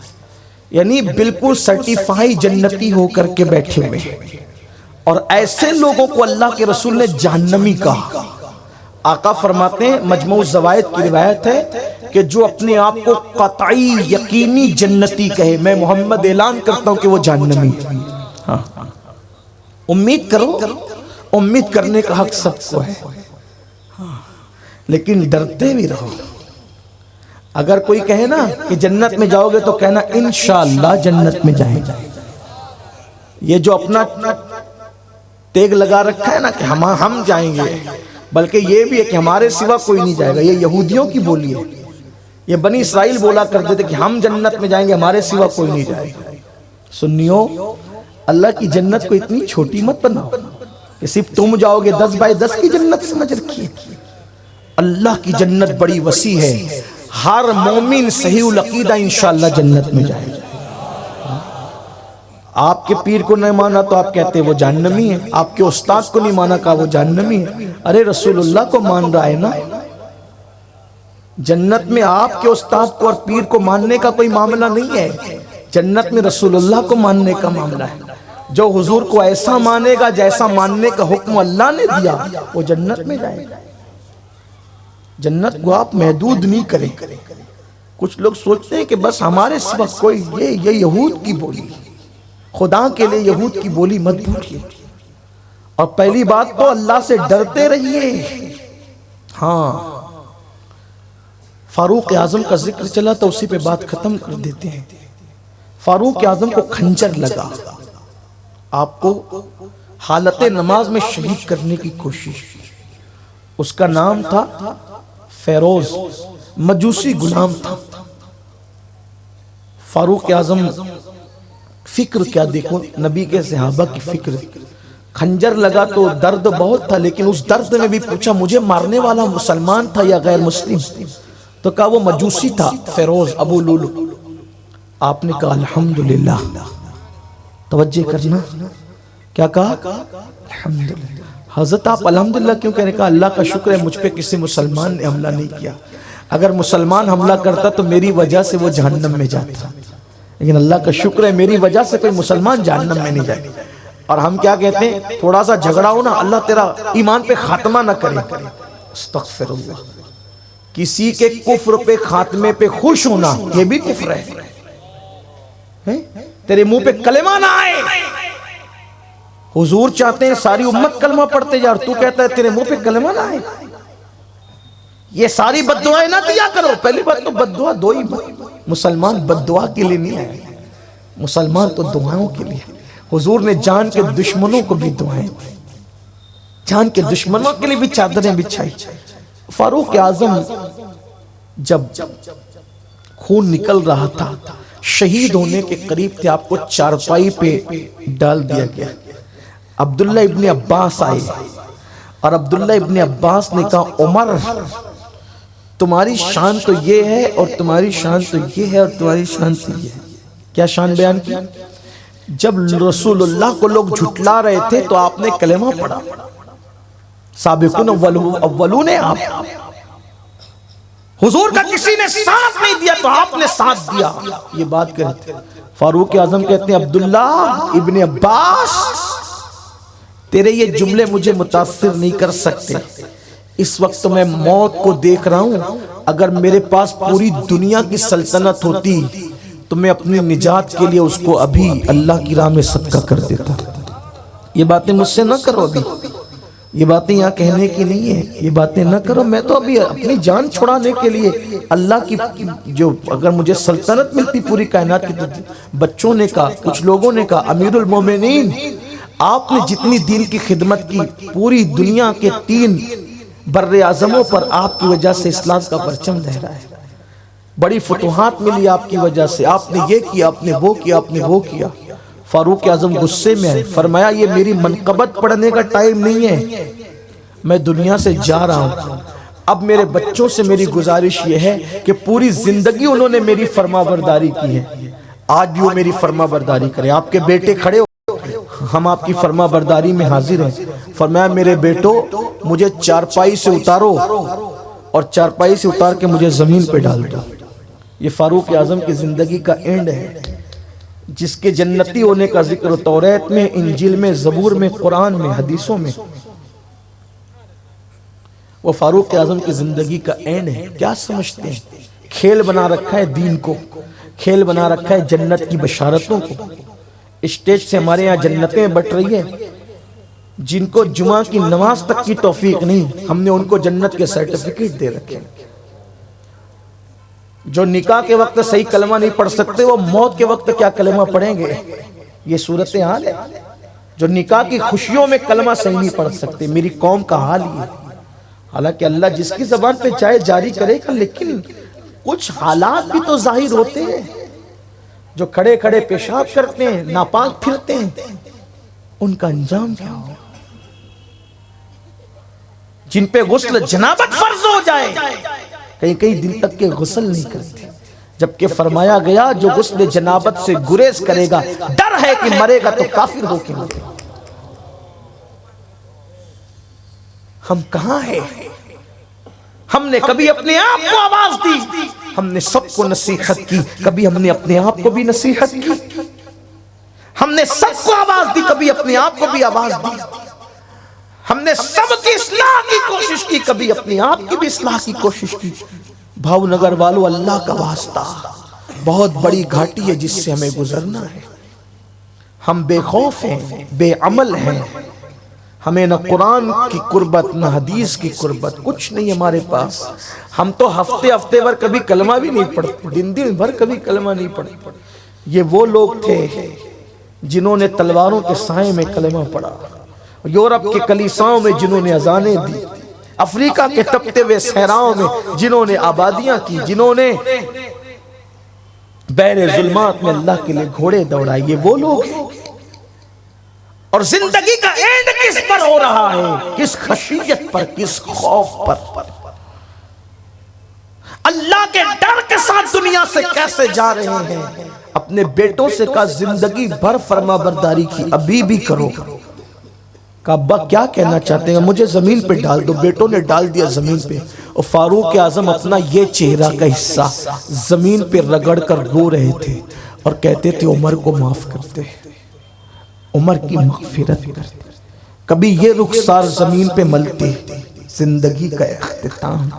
یعنی بالکل سرٹیفائی جنتی ہو کر کے بیٹھے ہوئے، اور ایسے لوگوں کو اللہ کے رسول نے جہنمی کہا. آقا فرماتے ہیں، مجموع الزوائد کی روایت ہے کہ جو اپنے آپ کو قطعی یقینی جنتی کہے، میں محمد اعلان کرتا ہوں کہ وہ جہنمی. ہاں امید کرو، امید کرنے کا حق سب کو ہے، لیکن ڈرتے بھی رہو. اگر کوئی کہے نا کہ جنت میں جاؤ گے تو کہنا انشاءاللہ جنت میں جائیں گے. یہ جو اپنا ٹیگ لگا رکھا ہے نا کہ ہم جائیں گے، بلکہ یہ بھی ہے کہ ہمارے سوا کوئی نہیں جائے گا، یہ یہودیوں کی بولی ہے. یہ بنی اسرائیل بولا کرتے تھے کہ ہم جنت میں جائیں گے، ہمارے سوا کوئی نہیں جائے گا. سنیو، اللہ کی جنت کو اتنی چھوٹی مت بناؤ کہ صرف تم جاؤ گے. 10x10 کی جنت سمجھ رکھیے. اللہ کی جنت بڑی وسیع ہے. ہر مومن صحیح العقیدہ انشاءاللہ جنت میں جائے گا. آپ کے پیر کو نہیں مانا تو آپ کہتے وہ جہنمی ہے، آپ کے استاد کو نہیں مانا کہا وہ جہنمی ہے. ارے رسول اللہ کو مان رہا ہے نا. جنت میں آپ کے استاد کو اور پیر کو ماننے کا کوئی معاملہ نہیں ہے، جنت میں رسول اللہ کو ماننے کا معاملہ ہے. جو حضور کو ایسا مانے گا جیسا ماننے کا حکم اللہ نے دیا وہ جنت میں جائے گا. جنت کو آپ محدود نہیں کریں. کچھ لوگ سوچتے ہیں کہ بس ہمارے سوا کوئی، یہ یہود کی بولی. خدا کے لئے یہود کی بولی مت بھولیے. اور پہلی بات تو اللہ سے ڈرتے رہیے. ہاں، فاروق اعظم کا ذکر چلا تو اسی پہ بات ختم کر دیتے ہیں. فاروق اعظم کو خنجر لگا، آپ کو حالت نماز میں شہید کرنے کی کوشش. اس کا نام تھا فیروز، مجوسی غلام تھا. فاروق اعظم فکر کیا دیکھو، نبی کے صحابہ کی فکر. خنجر لگا تو درد بہت تھا، لیکن اس درد میں بھی پوچھا مجھے مارنے والا مسلمان تھا یا غیر مسلم؟ تو کہا وہ مجوسی تھا، فیروز ابو لولو. آپ نے کہا الحمدللہ. توجہ کرنا، کیا کہا؟ الحمدللہ. حضرت آپ الحمدللہ کیوں کہنے؟ کہا اللہ کا شکر ہے مجھ پہ کسی مسلمان نے حملہ نہیں کیا. اگر مسلمان حملہ کرتا تو میری وجہ سے وہ جہنم میں جاتا، لیکن اللہ کا شکر ہے میری وجہ سے کوئی مسلمان جہنم میں نہیں جائے. اور ہم کیا کہتے ہیں؟ تھوڑا سا جھگڑا ہو نا، اللہ تیرا ایمان پہ خاتمہ نہ کرے. استغفر اللہ. کسی کے کفر پہ خاتمے پہ خوش ہونا یہ بھی کفر ہے. تیرے منہ پہ کلمہ نہ آئے. حضور چاہتے ہیں ساری امت کلمہ پڑھتے جا، اور تو کہتا ہے تیرے منہ پہ کلمہ نہ آئے. یہ ساری بد دعائیں نہ دیا کرو. پہلی بات تو بد دعا دو ہی. مسلمان بد دعا کے لیے نہیں آئے، مسلمان تو دعاؤں کے لیے. حضور نے جان کے دشمنوں کو بھی دعائیں دی، جان کے دشمنوں کے لیے بھی چادریں بچھائی. فاروق اعظم جب خون نکل رہا تھا، شہید ہونے کے قریب تھے، آپ کو چارپائی پہ ڈال دیا گیا. عبداللہ ابن عباس آئے اور عبداللہ ابن عباس نے کہا عمر تمہاری شان تو یہ ہے اور تمہاری شان تو یہ ہے اور تمہاری شان تو یہ ہے. کیا شان بیان کی؟ جب رسول اللہ کو لوگ جھٹلا رہے تھے تو آپ نے کلمہ پڑھا. سابقون اولون ہیں آپ. حضور کا کسی نے ساتھ نہیں دیا تو آپ نے ساتھ دیا. یہ بات کہتے ہیں. فاروق اعظم کہتے ہیں عبداللہ ابن عباس تیرے یہ جملے مجھے متاثر نہیں کر سکتے. اس وقت میں موت کو دیکھ رہا ہوں. اگر میرے پاس پوری دنیا کی سلطنت ہوتی تو میں اپنی نجات کے لیے اس کو ابھی اللہ کی راہ میں صدقہ کر دیتا. یہ باتیں مجھ سے نہ کرو، ابھی یہ باتیں یہاں کہنے کی نہیں ہے. یہ باتیں نہ کرو. میں تو ابھی اپنی جان چھڑانے کے لیے اللہ کی جو اگر مجھے سلطنت ملتی پوری کائنات کی. بچوں نے کہا، کچھ لوگوں نے کہا امیر المومنین آپ نے جتنی دین کی خدمت کی پوری دنیا کے 3 بر اعظموں پر آپ کی وجہ سے اسلام کا پرچم لہرا ہے. بڑی فتوحات ملی آپ کی وجہ سے. آپ نے یہ کیا، آپ نے وہ کیا، آپ نے وہ کیا. فاروق اعظم غصے میں آئے، فرمایا یہ میری منقبت پڑھنے کا ٹائم نہیں ہے، میں دنیا سے جا رہا ہوں. اب میرے بچوں سے میری گزارش یہ ہے کہ پوری زندگی انہوں نے میری فرما برداری کی ہے، آج بھی وہ میری فرما برداری کریں. آپ کے بیٹے کھڑے ہو، ہم آپ کی فرما برداری میں حاضر ہیں. فرمایا میرے بیٹو مجھے چارپائی سے اتارو اور چارپائی سے اتار کے مجھے زمین پہ ڈال دو. یہ فاروق اعظم کی زندگی کا اینڈ ہے، جس کے جنتی ہونے کا ذکر توریت میں، انجیل میں، زبور میں، قرآن میں، حدیثوں میں. وہ فاروق اعظم کی زندگی کا اینڈ ہے. کیا سمجھتے ہیں؟ کھیل بنا رکھا ہے دین کو، کھیل بنا رکھا ہے جنت کی بشارتوں کو. اسٹیج سے ہمارے یہاں جنتیں بٹ رہی ہیں. جن کو جمعہ کی نماز تک کی توفیق نہیں، ہم نے ان کو جنت کے سرٹیفکیٹ دے رکھے. جو نکاح کے وقت صحیح کلمہ نہیں پڑھ سکتے وہ موت کے وقت کیا کلمہ پڑھیں گے؟ یہ صورتحال ہے. جو نکاح کی خوشیوں میں کلمہ صحیح نہیں پڑھ سکتے. میری قوم کا حال یہ ہے. حالانکہ اللہ جس کی زبان پہ چاہے جاری کرے گا، لیکن کچھ حالات بھی تو ظاہر ہوتے ہیں. جو کھڑے کھڑے پیشاب کرتے ہیں، ناپاک پھرتے ہیں، ان کا انجام کیا ہو؟ جن پہ غسل جنابت فرض ہو جائے، کئی کئی دن تک کے غسل نہیں کرتے. جبکہ فرمایا گیا جو غسل جنابت سے گریز کرے گا، ڈر ہے کہ مرے گا تو کافر ہو کے مرے گا. ہم کہاں ہیں؟ ہم نے کبھی اپنے آپ کو آواز دی، ہم نے سب کو نصیحت کی، کبھی ہم نے اپنے آپ کو بھی نصیحت کی. ہم نے سب کو آواز دی، کبھی اپنے آپ کو بھی آواز دی. ہم نے سب کی اصلاح کی کوشش کی، کبھی اپنے آپ کی بھی اصلاح کی کوشش کی. بھاؤ نگر والو، اللہ کا واسطہ، بہت بڑی گھاٹی ہے جس سے ہمیں گزرنا ہے. ہم بے خوف ہیں، بے عمل ہیں. ہمیں نہ قرآن کی قربت نہ حدیث کی قربت، کچھ نہیں ہمارے پاس. ہم تو ہفتے بھر کبھی کلمہ بھی نہیں پڑھتے، دن بھر کبھی کلمہ نہیں پڑھتے. یہ وہ لوگ تھے جنہوں نے تلواروں کے سائے میں کلمہ پڑھا، یورپ کے کلیساؤں میں جنہوں نے اذانیں دی، افریقہ کے تپتے ہوئے صحراؤں میں جنہوں نے آبادیاں کی، جنہوں نے بحر ظلمات میں اللہ کے لیے گھوڑے دوڑائے. یہ وہ لوگ ہیں. اور زندگی کا اینڈ کس پر ہو رہا ہے؟ کس خشیت پر، کس خوف پر؟ اللہ کے ڈر کے ساتھ دنیا سے کیسے جا رہے ہیں؟ اپنے بیٹوں سے کہا زندگی بھر فرما برداری کی، ابھی بھی کرو. کہ ابا کیا کہنا چاہتے ہیں؟ مجھے زمین پہ ڈال دو. بیٹوں نے ڈال دیا زمین پہ. اور فاروق اعظم اپنا یہ چہرہ کا حصہ زمین پہ رگڑ کر رو رہے تھے اور کہتے تھے عمر کو معاف کرتے، عمر کی مغفرت کرتے. کبھی یہ رخسار زمین پہ ملتے. زندگی کا اختتام.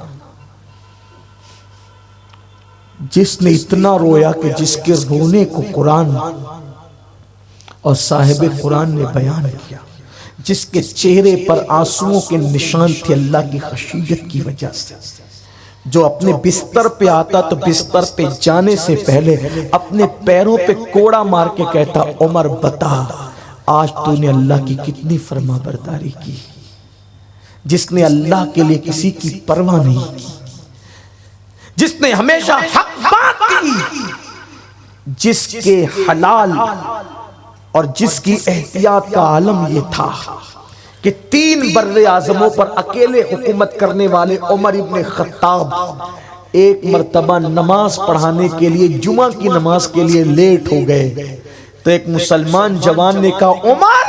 جس نے اتنا رویا کہ جس کے رونے کو قرآن اور صاحب قرآن نے بیان کیا، جس کے چہرے پر آنسوؤں کے نشان تھے اللہ کی خشیت کی وجہ سے، جو اپنے بستر پہ آتا تو بستر پہ جانے سے پہلے اپنے پیروں پہ کوڑا مار کے کہتا عمر بتا آج تو نے اللہ کی کتنی فرما برداری کی. جس نے اللہ کے لیے کسی کی پرواہ نہیں کی، جس نے ہمیشہ حق بات کی، جس کے حلال اور جس کی احتیاط کا عالم یہ تھا کہ 3 بر اعظموں پر اکیلے حکومت کرنے والے عمر ابن خطاب ایک مرتبہ نماز پڑھانے کے لیے، جمعہ کی نماز کے لیے لیٹ ہو گئے. تو ایک مسلمان جوان نے کہا عمر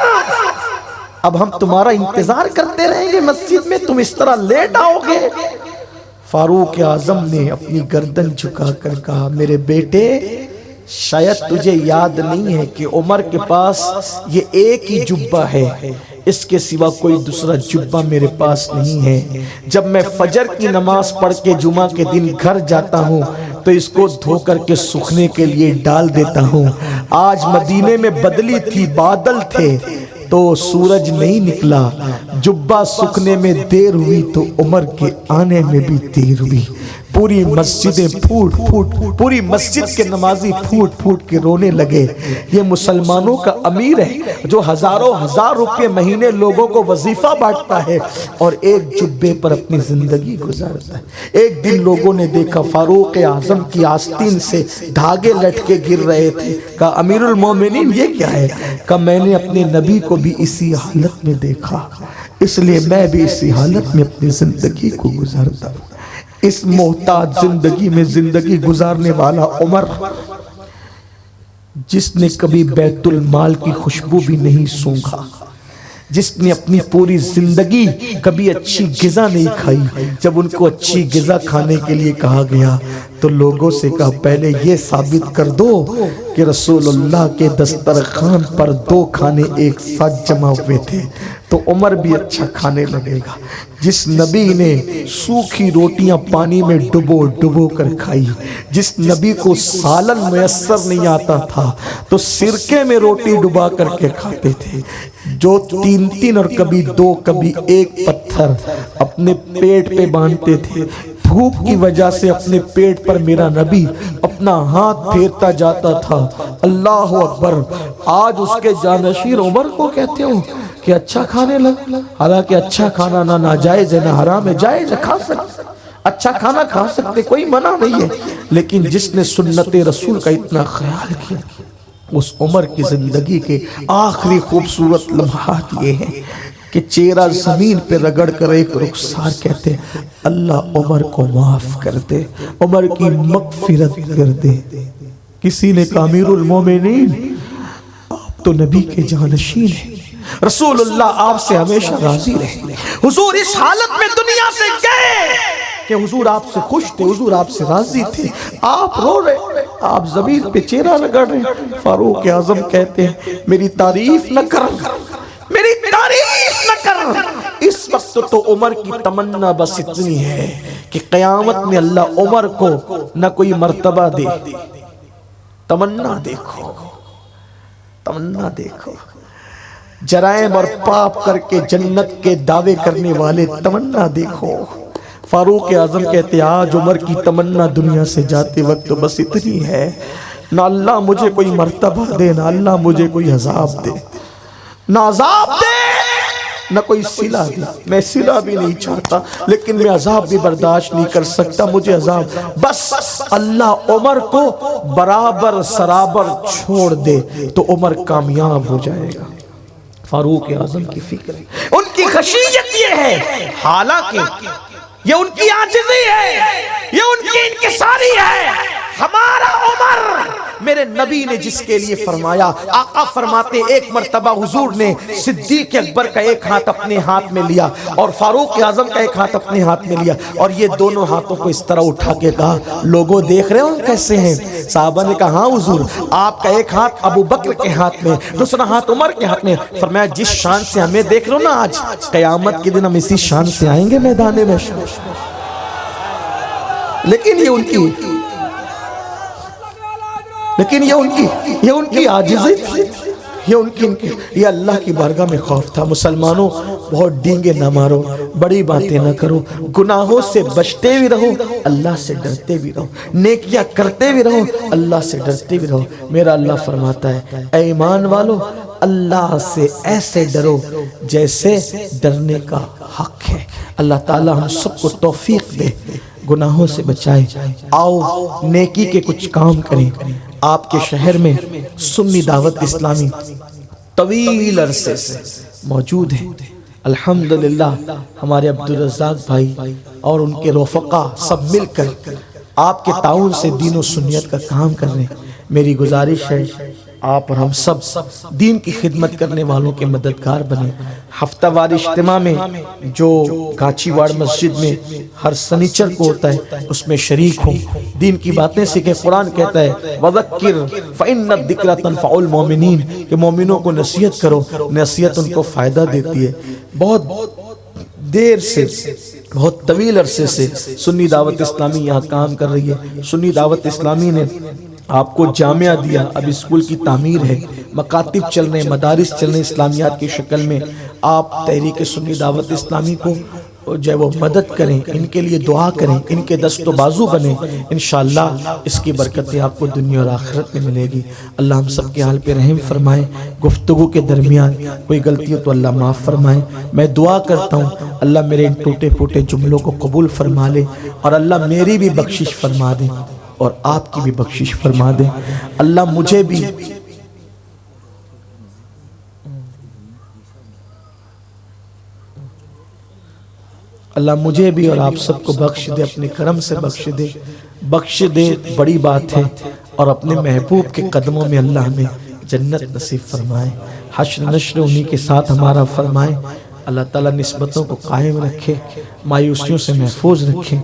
اب ہم تمہارا انتظار کرتے رہیں گے مسجد میں، تم اس طرح لیٹ آؤ گے؟ فاروق اعظم نے اپنی گردن جھکا کر کہا میرے بیٹے شاید تجھے یاد نہیں ہے کہ عمر کے پاس یہ ایک ہی جبہ ہے، اس کے سوا کوئی دوسرا جبہ میرے پاس نہیں ہے. جب میں فجر کی نماز پڑھ کے جمعہ کے دن گھر جاتا ہوں تو اس کو دھو کر کے سوکھنے کے لیے ڈال دیتا ہوں. آج مدینے میں بدلی تھی، بادل تھے تو سورج نہیں نکلا. جبہ سکھنے میں دیر ہوئی تو عمر کے آنے میں بھی دیر ہوئی. پوری مسجدیں پوری مسجد کے نمازی پھوٹ کے رونے لگے. یہ مسلمانوں کا امیر ہے جو ہزاروں ہزار روپے مہینے لوگوں کو وظیفہ بانٹتا ہے اور ایک جبے پر اپنی زندگی گزارتا ہے. ایک دن لوگوں نے دیکھا فاروق اعظم کی آستین سے دھاگے لٹکے گر رہے تھے. کہا امیر المومنین یہ کیا ہے؟ کہا میں نے اپنے نبی کو بھی اسی حالت میں دیکھا، اس لیے میں بھی اسی حالت میں اپنی زندگی کو گزارتا ہوں. اس محتاج زندگی میں زندگی گزارنے والا عمر، جس نے کبھی بیت المال کی خوشبو بھی نہیں سونگھا، جس نے اپنی پوری زندگی کبھی اچھی غذا نہیں کھائی. جب ان کو اچھی غذا کھانے کے لیے کہا گیا تو لوگوں سے کہا پہلے یہ ثابت کر دو کہ رسول اللہ کے دسترخوان پر 2 کھانے ایک ساتھ جمع ہوئے تھے تو عمر بھی اچھا کھانے لگے گا. جس نبی نے سوکھی روٹیاں پانی میں ڈبو کر کھائی، جس نبی کو سالن میسر نہیں آتا تھا تو سرکے میں روٹی ڈبا کر کے کھاتے تھے، جو 3 اور کبھی 2 کبھی 1 پتھر اپنے پیٹ پہ باندھتے تھے، بھوک کی وجہ سے اپنے پیٹ پر میرا نبی اپنا ہاتھ پھیرتا جاتا تھا۔ اللہ اکبر۔ آج اس کے جانشین عمر کو کہتے ہو کہ اچھا کھانے لگ، حالانکہ اچھا کھانا نہ ناجائز ہے نہ حرام ہے، جائز ہے، کھا سکتے، اچھا کھانا کھا سکتے، کوئی منع نہیں ہے، لیکن جس نے سنت رسول کا اتنا خیال کیا، اس عمر کی زندگی کے آخری خوبصورت لمحات یہ ہیں کہ چہرہ زمین پہ رگڑ کر ایک رخسار کہتے اللہ عمر کو معاف کر دے، عمر کی مغفرت کر دے۔ کسی نے کہا امیر المومنین آپ تو نبی کے جانشین ہیں، رسول اللہ آپ سے ہمیشہ راضی رہے، حضور اس حالت میں دنیا سے گئے کہ حضور آپ سے خوش تھے، حضور آپ سے راضی تھے، آپ رو رہے، آپ زمین پہ چہرہ رگڑ رہے۔ فاروق اعظم کہتے ہیں میری تعریف نہ کر، میری تعریف نہ کر۔ اس وقت تو عمر کی تمنا بس اتنی ہے کہ قیامت میں اللہ عمر کو نہ کوئی مرتبہ دے۔ تمنا دیکھو، تمنا دیکھو، جرائم اور پاپ کر کے جنت کے دعوے کرنے والے تمنا دیکھو۔ فاروق اعظم کہتے آج عمر کی تمنا دنیا سے جاتے وقت بس اتنی ہے، نہ اللہ مجھے کوئی مرتبہ دے، نہ اللہ مجھے کوئی عذاب دے، نہ عذاب دے نہ کوئی صلہ دے۔ میں صلہ بھی نہیں چاہتا لیکن میں عذاب بھی برداشت نہیں کر سکتا، مجھے عذاب بس اللہ عمر کو برابر سرابر چھوڑ دے تو عمر کامیاب ہو جائے گا۔ فاروق اعظم کی فکر ہے، ان کی خشیت یہ ہے، حالانکہ یہ ان کی عاجزی ہے، یہ ان کی انکساری ہے۔ ہمارا عمر میرے نبی نے جس کے لیے فرمایا، آقا فرماتے ایک مرتبہ حضور نے صدیق اکبر کا ایک ہاتھ اپنے ہاتھ میں لیا اور فاروق اعظم کا ایک ہاتھ اپنے ہاتھ میں لیا اور یہ دونوں ہاتھوں کو اس طرح اٹھا کے کہا لوگوں دیکھ رہے ہو کیسے ہیں؟ صحابہ نے کہا ہاں حضور، آپ کا ایک ہاتھ ابو بکر کے ہاتھ میں، دوسرا ہاتھ عمر کے ہاتھ میں۔ فرمایا جس شان سے ہمیں دیکھ رہے ہو نا آج، قیامت کے دن ہم اسی شان سے آئیں گے میدان میں۔ لیکن یہ ان کی عاجزی تھی، یہ اللہ کی بارگاہ میں خوف تھا۔ مسلمانوں بہت ڈینگے نہ مارو، بڑی باتیں نہ کرو، گناہوں سے بچتے بھی رہو، اللہ سے ڈرتے بھی رہو، نیکیاں کرتے بھی رہو، اللہ سے ڈرتے بھی رہو۔ میرا اللہ فرماتا ہے اے ایمان والو اللہ سے ایسے ڈرو جیسے ڈرنے کا حق ہے۔ اللہ تعالی ہم سب کو توفیق دے، گناہوں سے بچائے۔ آؤ نیکی کے کچھ کام کریں۔ آپ کے شہر میں سنی دعوت اسلامی طویل عرصے سے موجود ہے، الحمدللہ ہمارے عبدالرزاق بھائی اور ان کے رفقا سب مل کر آپ کے تعاون سے دین و سنیت کا کام کر رہے ہیں۔ میری گزارش ہے آپ اور ہم سب دین کی خدمت کرنے والوں کے مددگار بنے۔ ہفتہ وار اجتماع میں جو گاچی واڑ مسجد میں ہر سنیچر کو ہوتا ہے اس میں شریک ہوں، دین کی باتیں سیکھیں۔ قرآن کہتا ہے وَذَكِّرْ فَإِنَّ الذِّكْرَ تَنْفَعُ الْمُؤْمِنِينَ کہ مومنوں کو نصیحت کرو، نصیحت ان کو فائدہ دیتی ہے۔ بہت دیر سے، بہت طویل عرصے سے سنی دعوت اسلامی یہاں کام کر رہی ہے۔ سنی دعوت اسلامی نے آپ کو جامعہ دیا، اب اسکول کی تعمیر ہے، مکاتب چل رہے ہیں، مدارس چل رہے ہیں اسلامیات کی شکل میں۔ آپ تحریک سنی دعوت اسلامی کو جو ہے وہ مدد کریں، ان کے لیے دعا کریں، ان کے دست و بازو بنیں، انشاءاللہ اس کی برکتیں آپ کو دنیا اور آخرت میں ملے گی۔ اللہ ہم سب کے حال پہ رحم فرمائے۔ گفتگو کے درمیان کوئی غلطی ہو تو اللہ معاف فرمائے۔ میں دعا کرتا ہوں اللہ میرے ان ٹوٹے پھوٹے جملوں کو قبول فرما لے اور اللہ میری بھی بخشش فرما دے اور آپ کی بھی بخشش فرما دے۔ اللہ مجھے بھی اور آپ سب کو بخش دے، اپنے کرم سے بخش دے، بڑی بات ہے۔ اور اپنے محبوب کے قدموں میں اللہ ہمیں جنت نصیب فرمائے، حشر نشر انہی کے ساتھ ہمارا فرمائے۔ اللہ تعالیٰ نسبتوں کو قائم رکھے، مایوسیوں سے محفوظ رکھے۔